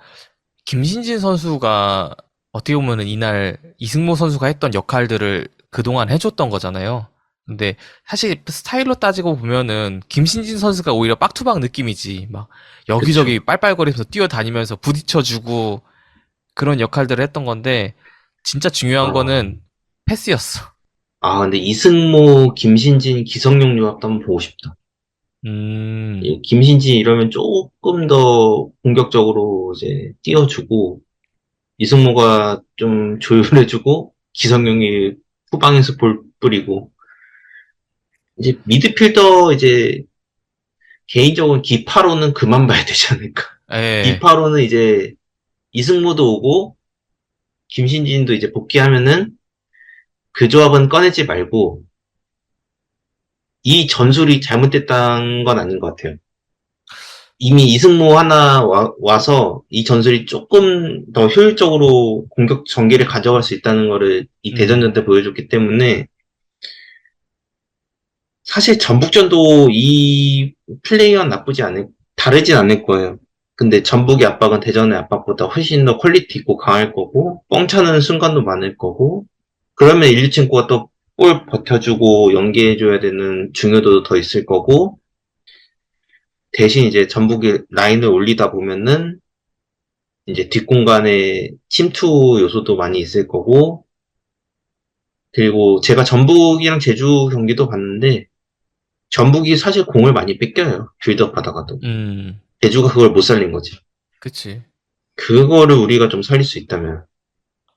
김신진 선수가 어떻게 보면은 이날 이승모 선수가 했던 역할들을 그동안 해줬던 거잖아요. 근데 사실 스타일로 따지고 보면은 김신진 선수가 오히려 빡투박 느낌이지. 막 여기저기 그쵸. 빨빨거리면서 뛰어다니면서 부딪혀주고 그런 역할들을 했던 건데 진짜 중요한 아, 거는 패스였어. 근데 이승모, 김신진, 기성용 조합도 한번 보고 싶다. 김신지 이러면 조금 더 공격적으로 이제 띄워주고, 이승모가 좀 조율해주고, 기성용이 후방에서 볼 뿌리고, 이제 미드필더 이제 개인적으로 기파로는 그만 봐야 되지 않을까. 예. 기파로는 이제 이승모도 오고, 김신진도 이제 복귀하면은 그 조합은 꺼내지 말고, 이 전술이 잘못됐다는 건 아닌 것 같아요. 이미 이승모 하나 와서 이 전술이 조금 더 효율적으로 공격 전개를 가져갈 수 있다는 거를 이 대전전 때 보여줬기 때문에 사실 전북전도 이 플레이는 다르진 않을 거예요. 근데 전북의 압박은 대전의 압박보다 훨씬 더 퀄리티 있고 강할 거고 뻥 차는 순간도 많을 거고 그러면 일류첸코가 또 볼 버텨주고 연계해줘야 되는 중요도도 더 있을 거고 대신 이제 전북이 라인을 올리다 보면은 이제 뒷공간에 침투 요소도 많이 있을 거고 그리고 제가 전북이랑 제주 경기도 봤는데 전북이 사실 공을 많이 뺏겨요. 빌드업 하다가도. 제주가 그걸 못 살린 거지. 그치. 그거를 우리가 좀 살릴 수 있다면.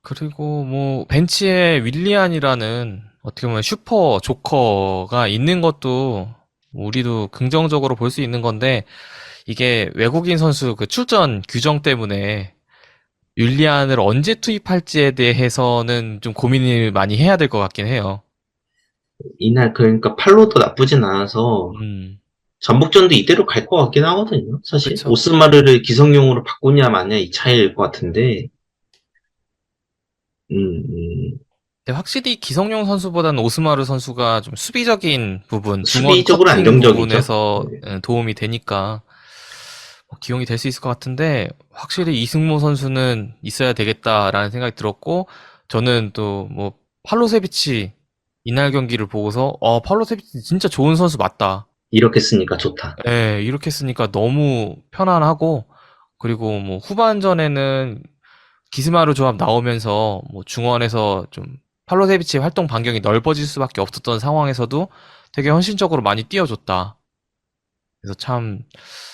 그리고 뭐 벤치에 윌리안이라는 어떻게 보면 슈퍼 조커가 있는 것도 우리도 긍정적으로 볼 수 있는 건데 이게 외국인 선수 그 출전 규정 때문에 윌리안을 언제 투입할지에 대해서는 좀 고민을 많이 해야 될 것 같긴 해요. 이날 그러니까 팔로도 나쁘진 않아서 전북전도 이대로 갈 것 같긴 하거든요. 사실 그쵸. 오스마르를 기성용으로 바꾸냐 마냐 이 차이일 것 같은데. 근데 확실히 기성용 선수보다는 오스마르 선수가 좀 수비적인 부분, 중원 수비적으로 커팅 안정적이죠. 부분에서 네. 도움이 되니까 기용이 될 수 있을 것 같은데 확실히 이승모 선수는 있어야 되겠다라는 생각이 들었고 저는 또 뭐 팔로세비치 이날 경기를 보고서 팔로세비치 진짜 좋은 선수 맞다. 이렇게 쓰니까 좋다. 네, 이렇게 쓰니까 너무 편안하고 그리고 뭐 후반전에는 기스마르 조합 나오면서 뭐 중원에서 좀 팔로세비치의 활동 반경이 넓어질 수밖에 없었던 상황에서도 되게 헌신적으로 많이 뛰어줬다. 그래서 참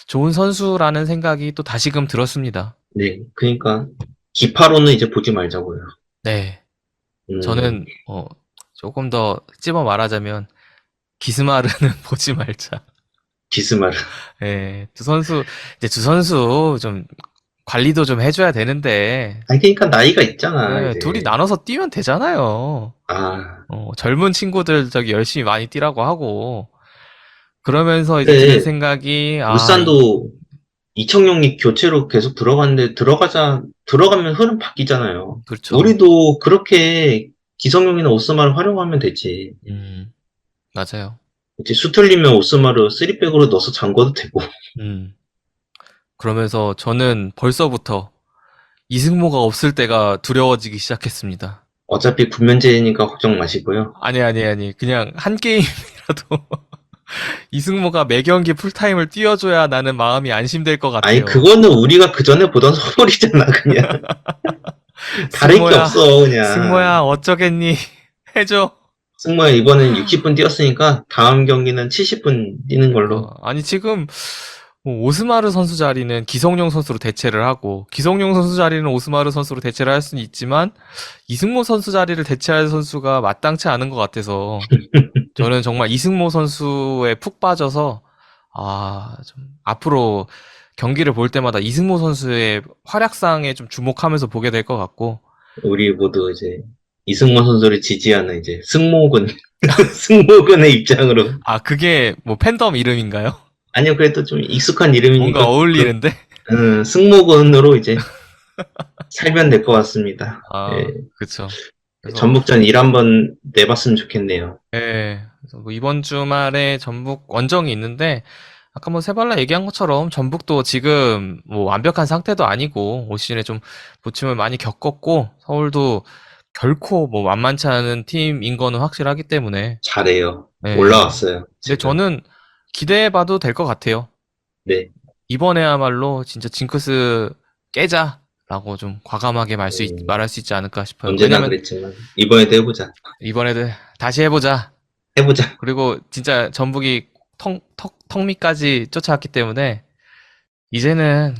좋은 선수라는 생각이 또 다시금 들었습니다. 네, 그러니까 기파로는 이제 보지 말자고요. 네, 저는 조금 더 찝어 말하자면 기스마르는 보지 말자. 기스마르. 네, 두 선수 좀 관리도 좀 해줘야 되는데. 아니, 그러니까 나이가 있잖아, 네, 이제. 둘이 나눠서 뛰면 되잖아요. 젊은 친구들 저기 열심히 많이 뛰라고 하고. 그러면서 이제 드는 생각이, 울산도 이청용이 교체로 계속 들어갔는데, 들어가면 흐름 바뀌잖아요. 그렇죠. 우리도 그렇게 기성용이나 오스마를 활용하면 되지. 맞아요. 이제 수틀리면 오스마를 3백으로 넣어서 잠궈도 되고. 그러면서 저는 벌써부터 이승모가 없을 때가 두려워지기 시작했습니다. 어차피 군면제니까 걱정 마시고요. 아니. 그냥 한 게임이라도 이승모가 매 경기 풀타임을 뛰어줘야 나는 마음이 안심될 것 같아요. 아니, 그거는 우리가 그 전에 보던 소설이잖아, 그냥. 다를 게 없어, 그냥. 승모야, 어쩌겠니? 해줘. 승모야, 이번엔 60분 뛰었으니까 다음 경기는 70분 뛰는 걸로. 아니, 지금 오스마르 선수 자리는 기성용 선수로 대체를 하고 기성용 선수 자리는 오스마르 선수로 대체를 할 수는 있지만 이승모 선수 자리를 대체할 선수가 마땅치 않은 것 같아서 저는 정말 이승모 선수에 푹 빠져서 좀 앞으로 경기를 볼 때마다 이승모 선수의 활약상에 좀 주목하면서 보게 될 것 같고 우리 모두 이제 이승모 선수를 지지하는 이제 승모근의 입장으로. 그게 뭐 팬덤 이름인가요? 아니요, 그래도 좀 익숙한 이름이니까. 뭔가 어울리는데? 승모근으로 이제 살면 될 것 같습니다. 네. 그쵸. 전북전 1 한번 내봤으면 좋겠네요. 네. 그래서 뭐 이번 주말에 전북 원정이 있는데, 아까 뭐 세발라 얘기한 것처럼 전북도 지금 뭐 완벽한 상태도 아니고, 올 시즌에 좀 부침을 많이 겪었고, 서울도 결코 뭐 만만치 않은 팀인 거는 확실하기 때문에. 잘해요. 네. 올라왔어요. 근데 저는 기대해봐도 될 것 같아요. 네. 이번에야말로 진짜 징크스 깨자라고 좀 과감하게 말할 수 있지 않을까 싶어요. 언제나 그랬지만 이번에도 해보자. 이번에도 다시 해보자. 해보자. 그리고 진짜 전북이 턱 밑까지 쫓아왔기 때문에 이제는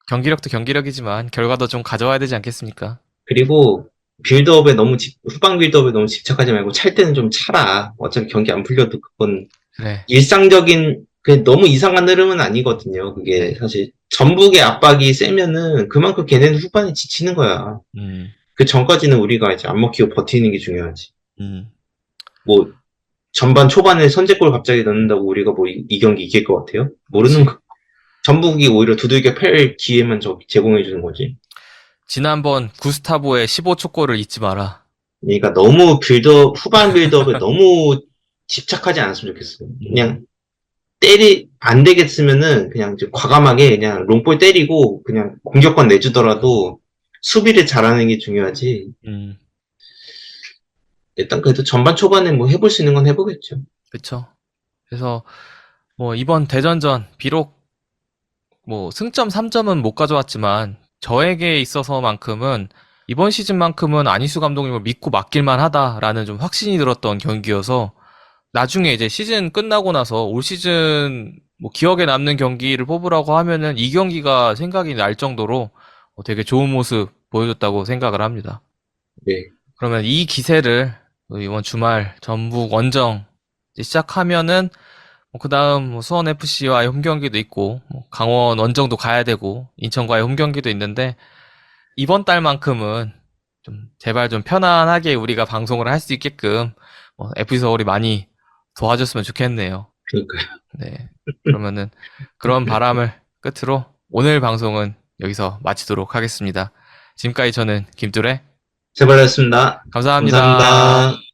경기력도 경기력이지만 결과도 좀 가져와야 되지 않겠습니까? 그리고 후방 빌드업에 너무 집착하지 말고 찰 때는 좀 차라. 어차피 경기 안 풀려도 그건 그래. 너무 이상한 흐름은 아니거든요. 그게 네. 사실 전북의 압박이 세면은 그만큼 걔네는 후반에 지치는 거야. 그 전까지는 우리가 이제 안 먹히고 버티는 게 중요하지. 뭐 전반 초반에 선제골 갑자기 넣는다고 우리가 뭐 이 경기 이길 것 같아요? 전북이 오히려 두들겨 팰 기회만 제공해 주는 거지. 지난번 구스타보의 15초 골을 잊지 마라. 그러니까 후반 빌드업에 너무 집착하지 않았으면 좋겠어요. 그냥 안 되겠으면은 그냥 이제 과감하게 그냥 롱볼 때리고 그냥 공격권 내주더라도 수비를 잘하는 게 중요하지. 일단 그래도 전반 초반에 뭐 해볼 수 있는 건 해보겠죠. 그쵸. 그래서 뭐 이번 대전전 비록 뭐 승점 3점은 못 가져왔지만 저에게 있어서만큼은 이번 시즌만큼은 안희수 감독님을 믿고 맡길만 하다라는 좀 확신이 들었던 경기여서 나중에 이제 시즌 끝나고 나서 올 시즌 뭐 기억에 남는 경기를 뽑으라고 하면은 이 경기가 생각이 날 정도로 되게 좋은 모습 보여줬다고 생각을 합니다. 네. 그러면 이 기세를 이번 주말 전북 원정 이제 시작하면은 그 다음 수원 FC와의 홈 경기도 있고 강원 원정도 가야 되고 인천과의 홈 경기도 있는데 이번 달만큼은 좀 제발 좀 편안하게 우리가 방송을 할 수 있게끔 FC 서울이 많이 도와줬으면 좋겠네요. 그러니까요. 네. 그러면은 그런 바람을 끝으로 오늘 방송은 여기서 마치도록 하겠습니다. 지금까지 저는 김뚜레 제발했습니다. 감사합니다. 감사합니다.